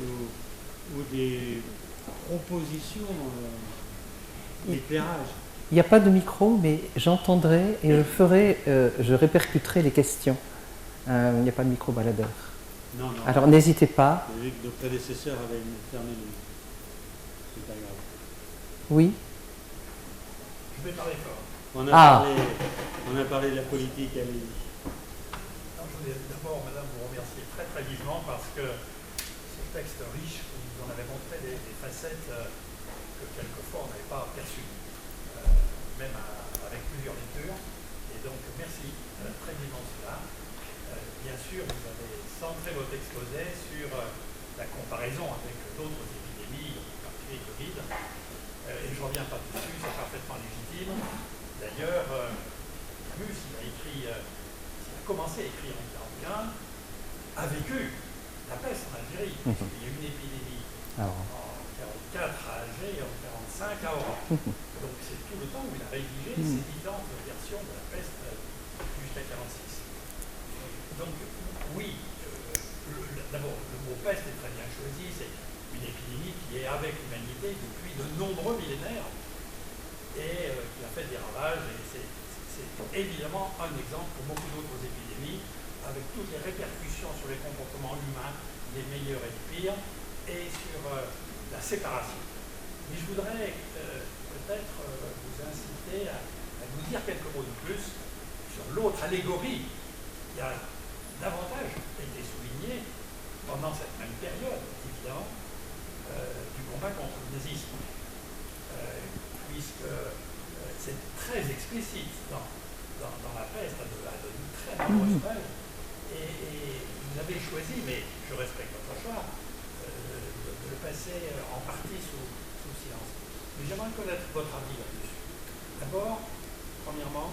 ou des propositions d'éclairage? Il n'y a pas de micro, mais j'entendrai et je répercuterai les questions. Il n'y a pas de micro baladeur. Non, non. Alors n'hésitez pas. J'ai vu que nos prédécesseurs avaient fermé le micro. C'est pas grave. Oui. Je vais parler fort. On a parlé de la politique, allez-y. Je voulais d'abord, madame, vous remercier très très vivement parce que ce texte riche, vous nous en avez montré des facettes que quelquefois on n'avait pas perçues, même avec plusieurs lectures. Et donc, merci très vivement cela. Bien sûr, vous avez centré votre exposé sur la comparaison avec d'autres épidémies, en particulier Covid. Et je ne reviens pas dessus, c'est parfaitement légitime. D'ailleurs, Camus, il a commencé à écrire en 1941, a vécu la peste en Algérie. Il y a eu une épidémie en 1944 à Alger et en 1945 à Oran. Donc c'est tout le temps où il a rédigé ces différentes versions de la peste jusqu'à 1946. Donc oui, d'abord le mot peste est très bien choisi, c'est une épidémie qui est avec l'humanité depuis de nombreux millénaires et qui a fait des ravages. Et c'est évidemment un exemple pour beaucoup d'autres épidémies, avec toutes les répercussions sur les comportements humains, les meilleurs et les pires, et sur la séparation. Mais je voudrais peut-être vous inciter à nous dire quelques mots de plus sur l'autre allégorie qui a davantage été soulignée pendant cette même période, évidemment, du combat contre le nazisme, puisque c'est très explicite dans la peste, à de très nombreuses pages, et vous avez choisi, mais je respecte votre choix, de le passer en partie sous silence. Mais j'aimerais connaître votre avis là-dessus. D'abord, premièrement,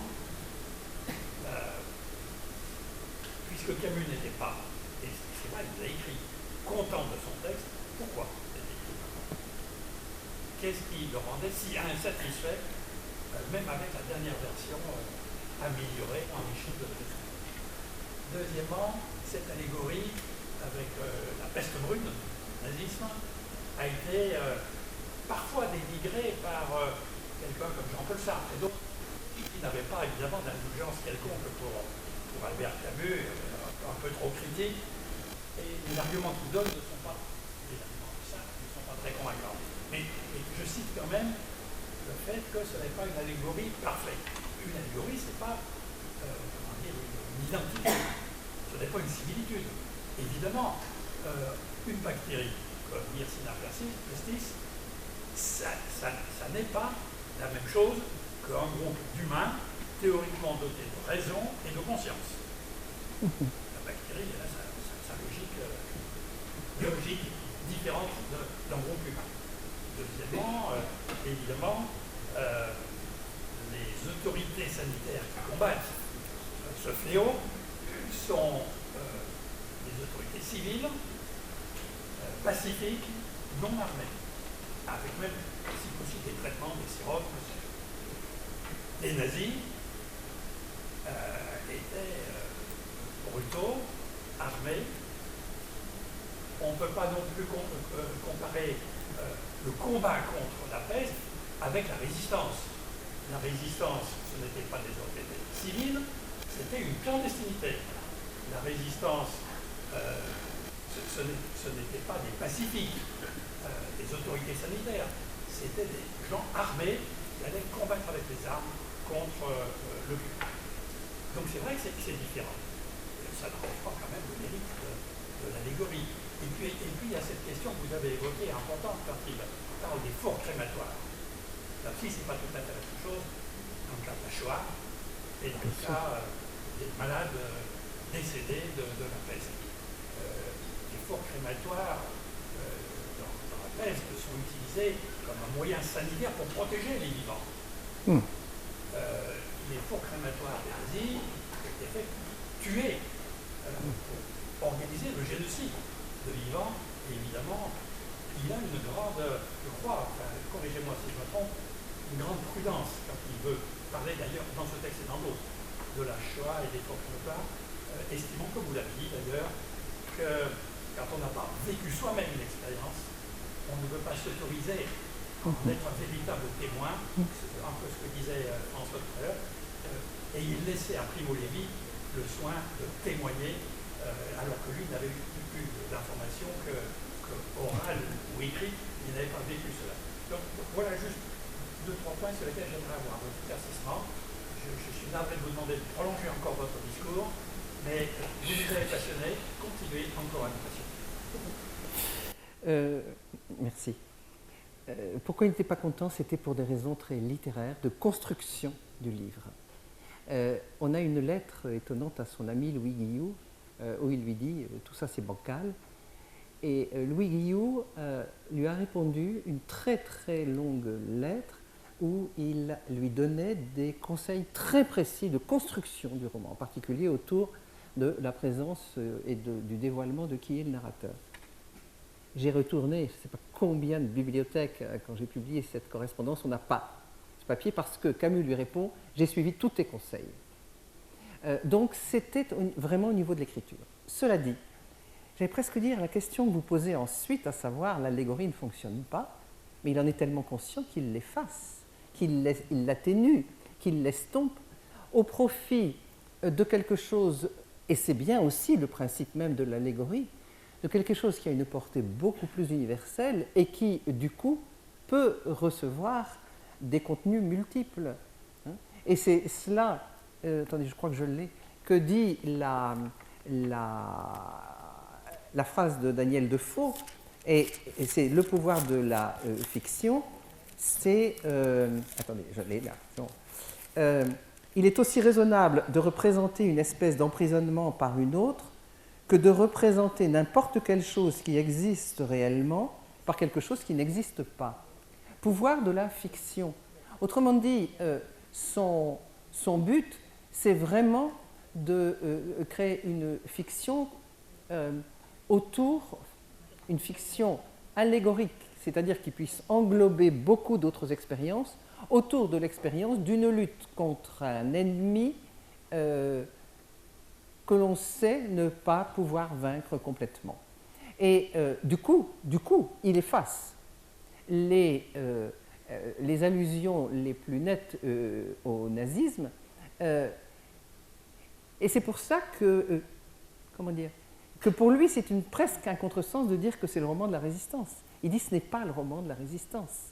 puisque Camus n'était pas, et c'est vrai, il l'a écrit, content de son texte, pourquoi était écrit content? Qu'est-ce qui le rendait si insatisfait, même avec la dernière version améliorée, enrichie de texte? Deuxièmement, cette allégorie avec la peste brune, le nazisme, a été parfois dénigrée par quelqu'un comme Jean-Paul Sartre et d'autres qui n'avaient pas évidemment d'indulgence quelconque pour Albert Camus, un peu trop critique, et les arguments qu'il donne ne sont pas des arguments simples, ne sont pas très convaincants. Mais je cite quand même le fait que ce n'est pas une allégorie parfaite. Une allégorie, ce n'est pas une identité, ce n'est pas une similitude. Évidemment, une bactérie comme Yersinia pestis, ça n'est pas la même chose qu'un groupe d'humains théoriquement dotés de raison et de conscience. La bactérie, elle a sa logique biologique différente d'un groupe humain. Deuxièmement, évidemment, les autorités sanitaires qui combattent ce fléau sont des autorités civiles, pacifiques, non armées, avec même, si possible, des traitements, des sirop. Les nazis étaient brutaux, armés. On ne peut pas non plus comparer le combat contre la peste avec la résistance. La résistance, ce n'était pas des autorités civiles, c'était une clandestinité. La résistance, ce n'était pas des pacifiques, des autorités sanitaires, c'était des gens armés qui allaient combattre avec les armes contre le virus. Donc c'est vrai que c'est différent. Ça n'enlève pas quand même le mérite de l'allégorie. Et puis il y a cette question que vous avez évoquée, importante, quand il parle des fours crématoires. Là aussi, ce n'est pas tout à fait la même chose dans le cas de la Shoah et dans le cas des malades décédés de la peste. Les fours crématoires dans la peste sont utilisés comme un moyen sanitaire pour protéger les vivants. Les fours crématoires des nazis étaient faits pour tuer, pour organiser le génocide de vivants. Et évidemment, il a une grande, je crois, enfin, corrigez-moi si je me trompe, une grande prudence quand il veut parler d'ailleurs dans ce texte et dans d'autres de la Shoah et des fours crématoires, estimant, comme vous l'avez dit d'ailleurs, que quand on n'a pas vécu soi-même une expérience, on ne veut pas s'autoriser d'être un véritable témoin, c'est un peu ce que disait François tout à l'heure, et il laissait à Primo Levi le soin de témoigner alors que lui n'avait eu plus d'informations que orales ou écrites, il n'avait pas vécu cela. Donc voilà juste 2-3 points sur lesquels j'aimerais avoir votre éclaircissement. Je suis navré de vous demander de prolonger encore votre discours, mais vous nous avez passionné, continuez encore à nous passionner. Merci. Pourquoi il n'était pas content? C'était pour des raisons très littéraires, de construction du livre. On a une lettre étonnante à son ami Louis Guillou, où il lui dit « tout ça c'est bancal ». Et Louis Guillou lui a répondu une très très longue lettre où il lui donnait des conseils très précis de construction du roman, en particulier autour de la présence et du dévoilement de qui est le narrateur. J'ai retourné, je ne sais pas combien de bibliothèques, quand j'ai publié cette correspondance, on n'a pas ce papier parce que Camus lui répond « j'ai suivi tous tes conseils ». Donc c'était vraiment au niveau de l'écriture. Cela dit, j'allais presque dire la question que vous posez ensuite, à savoir l'allégorie ne fonctionne pas, mais il en est tellement conscient qu'il l'efface, qu'il l'atténue, qu'il l'estompe au profit de quelque chose, et c'est bien aussi le principe même de l'allégorie, de quelque chose qui a une portée beaucoup plus universelle et qui, du coup, peut recevoir des contenus multiples. Et c'est cela, attendez, je crois que je l'ai, que dit la phrase de Daniel Defoe, et c'est le pouvoir de la fiction, c'est... attendez, je l'ai là. Il est aussi raisonnable de représenter une espèce d'emprisonnement par une autre que de représenter n'importe quelle chose qui existe réellement par quelque chose qui n'existe pas. Pouvoir de la fiction. Autrement dit, son but, c'est vraiment de créer une fiction autour, une fiction allégorique, c'est-à-dire qui puisse englober beaucoup d'autres expériences, autour de l'expérience d'une lutte contre un ennemi que l'on sait ne pas pouvoir vaincre complètement. Et du coup, il efface les allusions les plus nettes au nazisme, et c'est pour ça que, comment dire, que pour lui c'est presque un contresens de dire que c'est le roman de la résistance. Il dit ce n'est pas le roman de la résistance.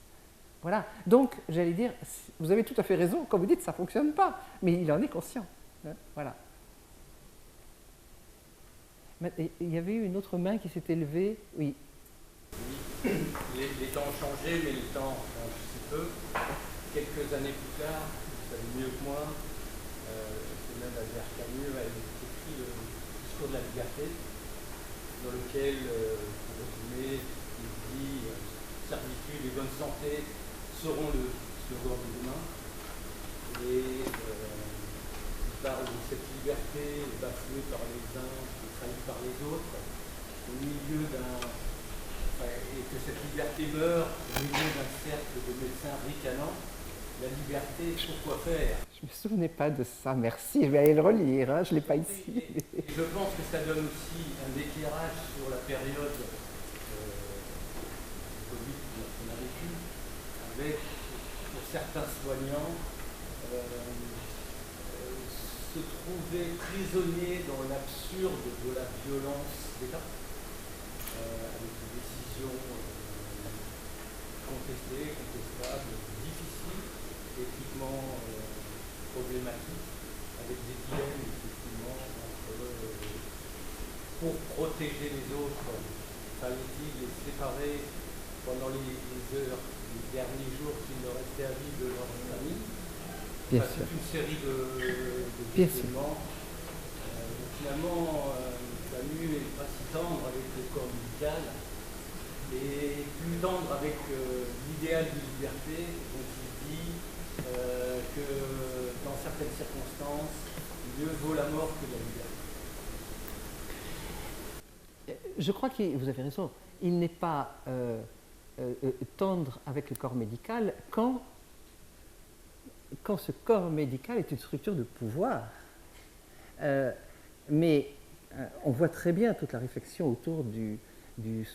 Voilà. Donc, j'allais dire, vous avez tout à fait raison quand vous dites ça ne fonctionne pas, mais il en est conscient. Voilà. Il y avait eu une autre main qui s'était levée. Oui. Oui. Les temps ont changé, mais les temps changent si peu. Quelques années plus tard, vous savez mieux que moi, c'est même Albert Camus a écrit le discours de la liberté, dans lequel, pour résumer, il dit servitude et bonne santé seront le slogan de demain. Et il parle de cette liberté bafouée par les uns, trahie par les autres, au milieu et que cette liberté meurt au milieu d'un cercle de médecins ricanants. La liberté, pourquoi faire? Je ne me souvenais pas de ça, merci, je vais aller le relire, hein, je ne l'ai pas ici. Et je pense que ça donne aussi un éclairage sur la période Covid qu'on a vécu, avec, pour certains soignants, se trouver prisonniers dans l'absurde de la violence d'État, avec des décisions contestées, contestables, difficiles, éthiquement problématiques, avec des dilemmes effectivement pour protéger les autres, fallait-il les séparer pendant les heures, les derniers jours qu'il leur restait à vie de leur famille. Bien sûr. C'est une série de questionnements. Finalement, Camus n'est pas si tendre avec le corps médical, et plus tendre avec l'idéal de liberté, dont il dit que dans certaines circonstances, mieux vaut la mort que la liberté. Je crois que vous avez raison, il n'est pas tendre avec le corps médical quand ce corps médical est une structure de pouvoir. Mais on voit très bien toute la réflexion autour du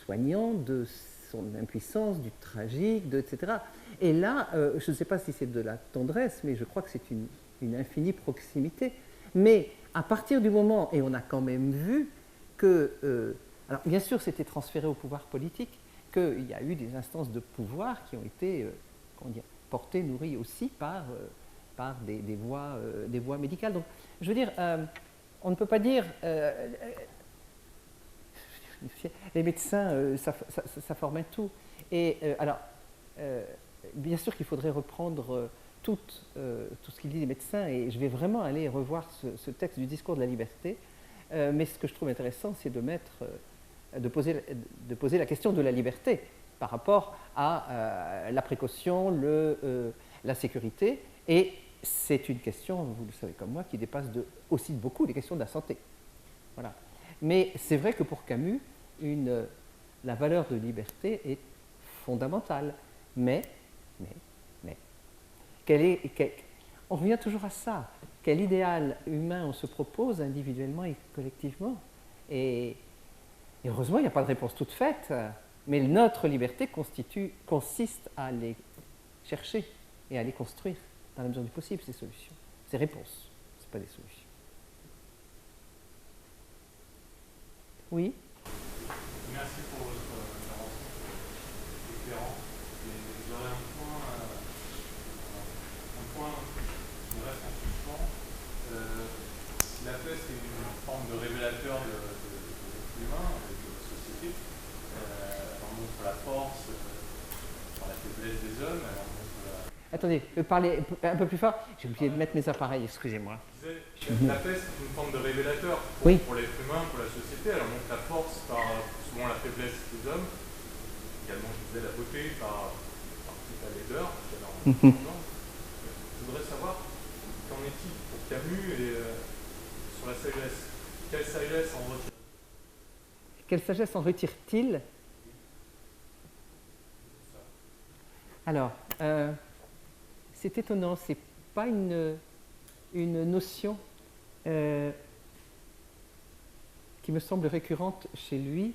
soignant, de son impuissance, du tragique, etc. Et là, je ne sais pas si c'est de la tendresse, mais je crois que c'est une infinie proximité. Mais à partir du moment, et on a quand même vu que... Alors, bien sûr, c'était transféré au pouvoir politique, qu'il y a eu des instances de pouvoir qui ont été portées, nourries aussi par des voies médicales. Donc, je veux dire, on ne peut pas dire... les médecins, ça formait tout. Et alors, bien sûr qu'il faudrait reprendre tout ce qu'il dit des médecins, et je vais vraiment aller revoir ce texte du discours de la liberté, mais ce que je trouve intéressant, c'est de poser la question de la liberté par rapport à la précaution, la sécurité, et c'est une question, vous le savez comme moi, qui dépasse aussi beaucoup les questions de la santé. Voilà. Mais c'est vrai que pour Camus, la valeur de liberté est fondamentale. Mais on revient toujours à ça. Quel idéal humain on se propose individuellement et collectivement? Et heureusement, il n'y a pas de réponse toute faite, mais notre liberté consiste à les chercher et à les construire dans la mesure du possible, ces solutions, ces réponses. Ce pas des solutions. Oui? Merci pour votre intervention éclairante. J'aurais un point qui me reste en suspens. La peste est une forme de révélateur de l'humain, de la société. Elle en montre la force, la faiblesse des hommes, elle en montre la... Attendez, parlez un peu plus fort. J'ai oublié de mettre mes appareils, excusez-moi. La peste est une forme de révélateur pour l'être humain, pour la société. Elle montre la force par souvent la faiblesse des hommes. Également, je disais, la beauté par toute la laideur. Je voudrais savoir qu'en est-il pour Camus et sur la sagesse. Quelle sagesse en retire-t-il? Quelle sagesse en retire-t-il? Alors, c'est étonnant, c'est pas une notion qui me semble récurrente chez lui.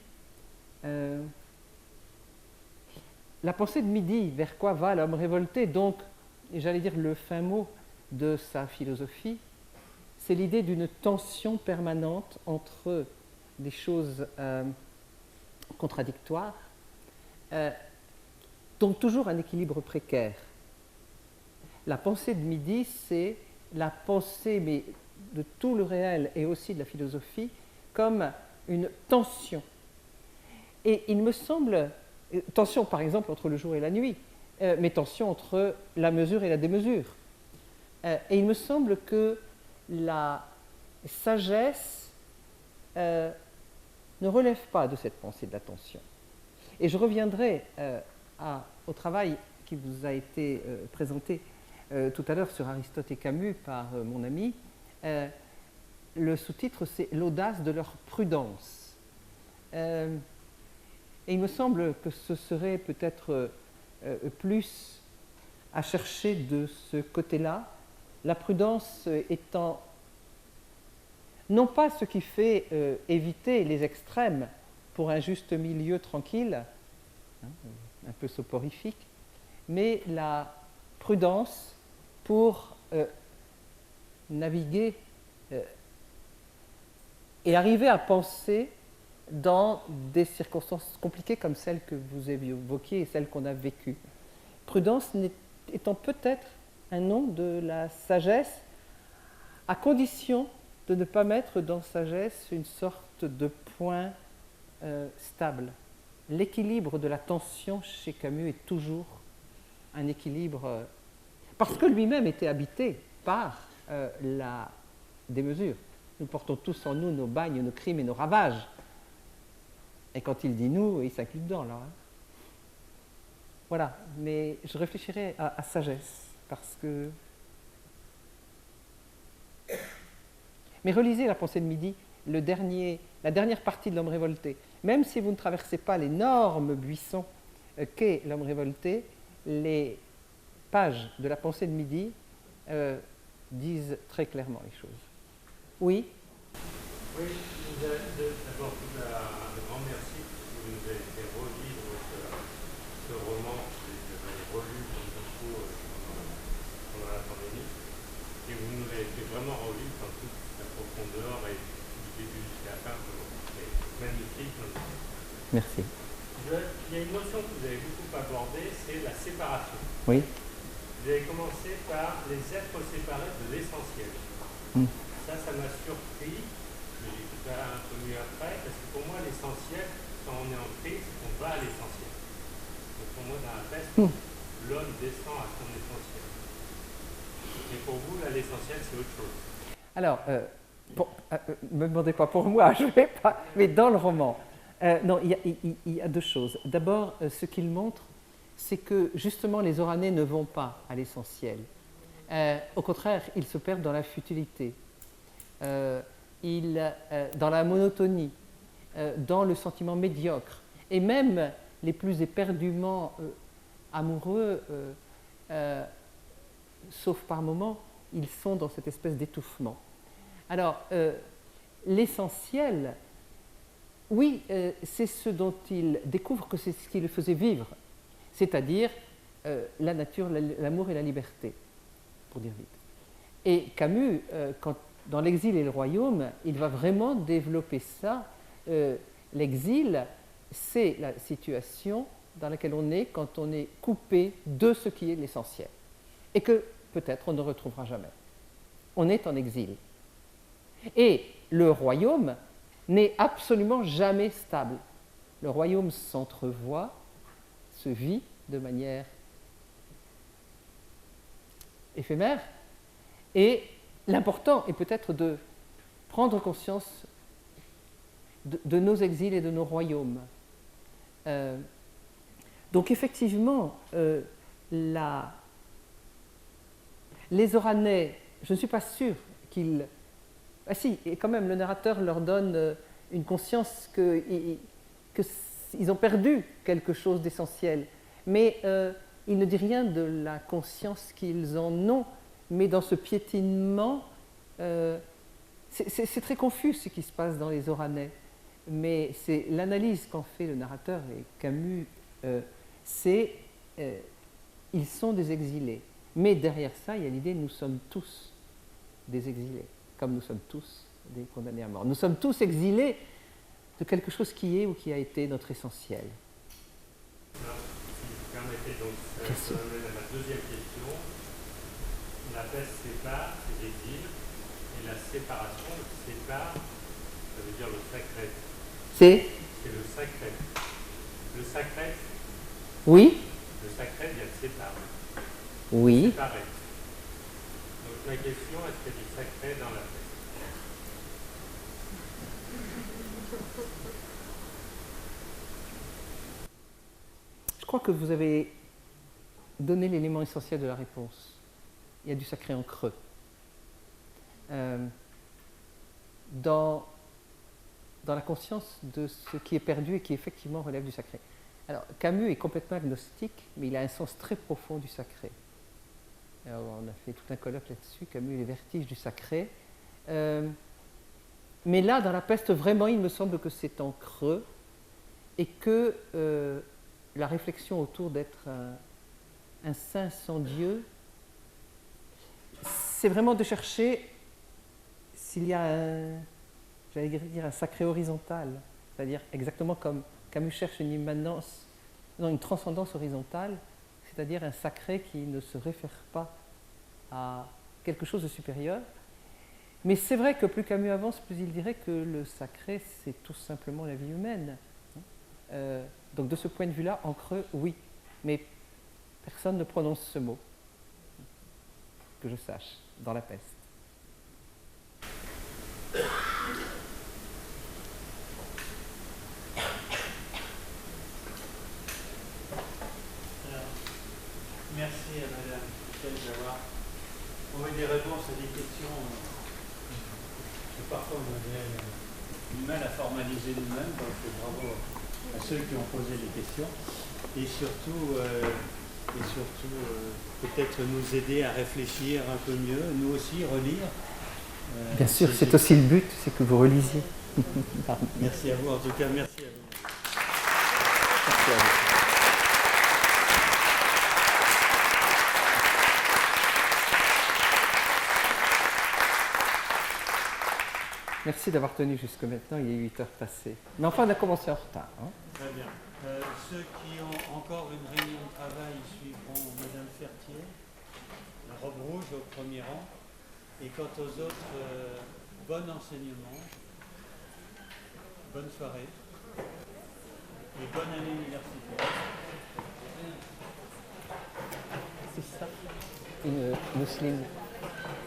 La pensée de midi, vers quoi va l'homme révolté, donc, j'allais dire le fin mot de sa philosophie, c'est l'idée d'une tension permanente entre des choses contradictoires, donc toujours un équilibre précaire. La pensée de midi, c'est la pensée, mais de tout le réel et aussi de la philosophie, comme une tension. Et il me semble, tension par exemple entre le jour et la nuit, mais tension entre la mesure et la démesure. Et il me semble que la sagesse ne relève pas de cette pensée de la tension. Et je reviendrai au travail qui vous a été présenté tout à l'heure sur Aristote et Camus par mon ami. Le sous-titre, c'est « L'audace de leur prudence ». Et il me semble que ce serait peut-être plus à chercher de ce côté-là, la prudence étant non pas ce qui fait éviter les extrêmes pour un juste milieu tranquille, un peu soporifique, mais la prudence pour naviguer et arriver à penser dans des circonstances compliquées comme celles que vous évoquiez et celles qu'on a vécues. Prudence étant peut-être un nom de la sagesse, à condition de ne pas mettre dans sagesse une sorte de point stable. L'équilibre de la tension chez Camus est toujours un équilibre, parce que lui-même était habité par la démesure. Nous portons tous en nous nos bagnes, nos crimes et nos ravages. Et quand il dit nous, il s'inclut dedans, là. Voilà, mais je réfléchirai à sagesse, parce que... Mais relisez la pensée de midi, la dernière partie de l'homme révolté. Même si vous ne traversez pas l'énorme buisson qu'est l'homme révolté, les pages de la pensée de midi disent très clairement les choses. Oui? Oui, d'abord un grand merci. Vous nous avez fait revivre ce roman que vous avez relu comme beaucoup pendant la pandémie. Et vous nous avez fait vraiment revivre dans toute la profondeur et du début jusqu'à la fin. Magnifique. Merci. Il y a une notion que vous avez beaucoup abordée, c'est la séparation. Oui. Vous avez commencé par les êtres séparés de l'essentiel. Ça m'a surpris. Je l'ai tout un peu mieux après, parce que pour moi, l'essentiel, quand on est en Christ, on va à l'essentiel. Donc pour moi, dans la peste, l'homme descend à son essentiel. Et pour vous, là, l'essentiel, c'est autre chose. Alors, ne me demandez pas pour moi, je ne vais pas, mais dans le roman. Non, il y a deux choses. D'abord, ce qu'il montre, c'est que justement les Oranais ne vont pas à l'essentiel. Au contraire, ils se perdent dans la futilité, dans la monotonie, dans le sentiment médiocre. Et même les plus éperdument amoureux, sauf par moments, ils sont dans cette espèce d'étouffement. Alors, l'essentiel, oui, c'est ce dont il découvre que c'est ce qui le faisait vivre, c'est-à-dire la nature, l'amour et la liberté, pour dire vite. Et Camus, dans L'exil et le royaume, il va vraiment développer ça. L'exil, c'est la situation dans laquelle on est quand on est coupé de ce qui est l'essentiel, et que peut-être on ne retrouvera jamais. On est en exil. Et le royaume n'est absolument jamais stable. Le royaume s'entrevoit, se vit de manière éphémère, et l'important est peut-être de prendre conscience de nos exils et de nos royaumes. Donc effectivement, les Oranais, je ne suis pas sûr qu'ils... Ah si, et quand même, le narrateur leur donne une conscience qu'ils ont perdu quelque chose d'essentiel. Mais il ne dit rien de la conscience qu'ils en ont. Mais dans ce piétinement, c'est très confus ce qui se passe dans les Oranais. Mais c'est l'analyse qu'en fait le narrateur et Camus, ils sont des exilés. Mais derrière ça, il y a l'idée nous sommes tous des exilés, comme nous sommes tous des condamnés à mort. Nous sommes tous exilés de quelque chose qui est ou qui a été notre essentiel. Alors, si vous permettez, donc, ça m'amène à ma deuxième question. La peste sépare, c'est l'exil, et la séparation, sépare, ça veut dire le sacré. C'est le sacré. Le sacré. Oui. Le sacré vient de séparer. Oui. Séparer. Donc ma question, est-ce qu'il y a du sacré dans la peste? Je crois que vous avez donné l'élément essentiel de la réponse. Il y a du sacré en creux. Dans la conscience de ce qui est perdu et qui effectivement relève du sacré. Alors, Camus est complètement agnostique, mais il a un sens très profond du sacré. Alors, on a fait tout un colloque là-dessus, Camus et les vertiges du sacré. Mais là, dans la peste, vraiment, il me semble que c'est en creux et que la réflexion autour d'être un saint sans Dieu, c'est vraiment de chercher s'il y a un sacré horizontal, c'est-à-dire exactement comme Camus cherche une immanence, non, une transcendance horizontale, c'est-à-dire un sacré qui ne se réfère pas à quelque chose de supérieur. Mais c'est vrai que plus Camus avance, plus il dirait que le sacré, c'est tout simplement la vie humaine. Donc de ce point de vue-là, en creux, oui, mais personne ne prononce ce mot, que je sache, dans la peste. Merci à Madame d'avoir trouvé des réponses à des questions que parfois on avait du mal à formaliser nous-mêmes, donc bravo à ceux qui ont posé les questions et surtout peut-être nous aider à réfléchir un peu mieux, nous aussi relire. Bien sûr, c'est aussi le but, c'est que vous relisiez. Merci à vous, en tout cas, merci à vous. Merci à vous. Merci d'avoir tenu jusque maintenant, il est 8 heures passées. Mais enfin, on a commencé en retard. Hein. Très bien. Ceux qui ont encore une réunion de travail suivront Madame Fertier, la robe rouge au premier rang. Et quant aux autres, bon enseignement, bonne soirée et bonne année universitaire. C'est ça. Une mousseline.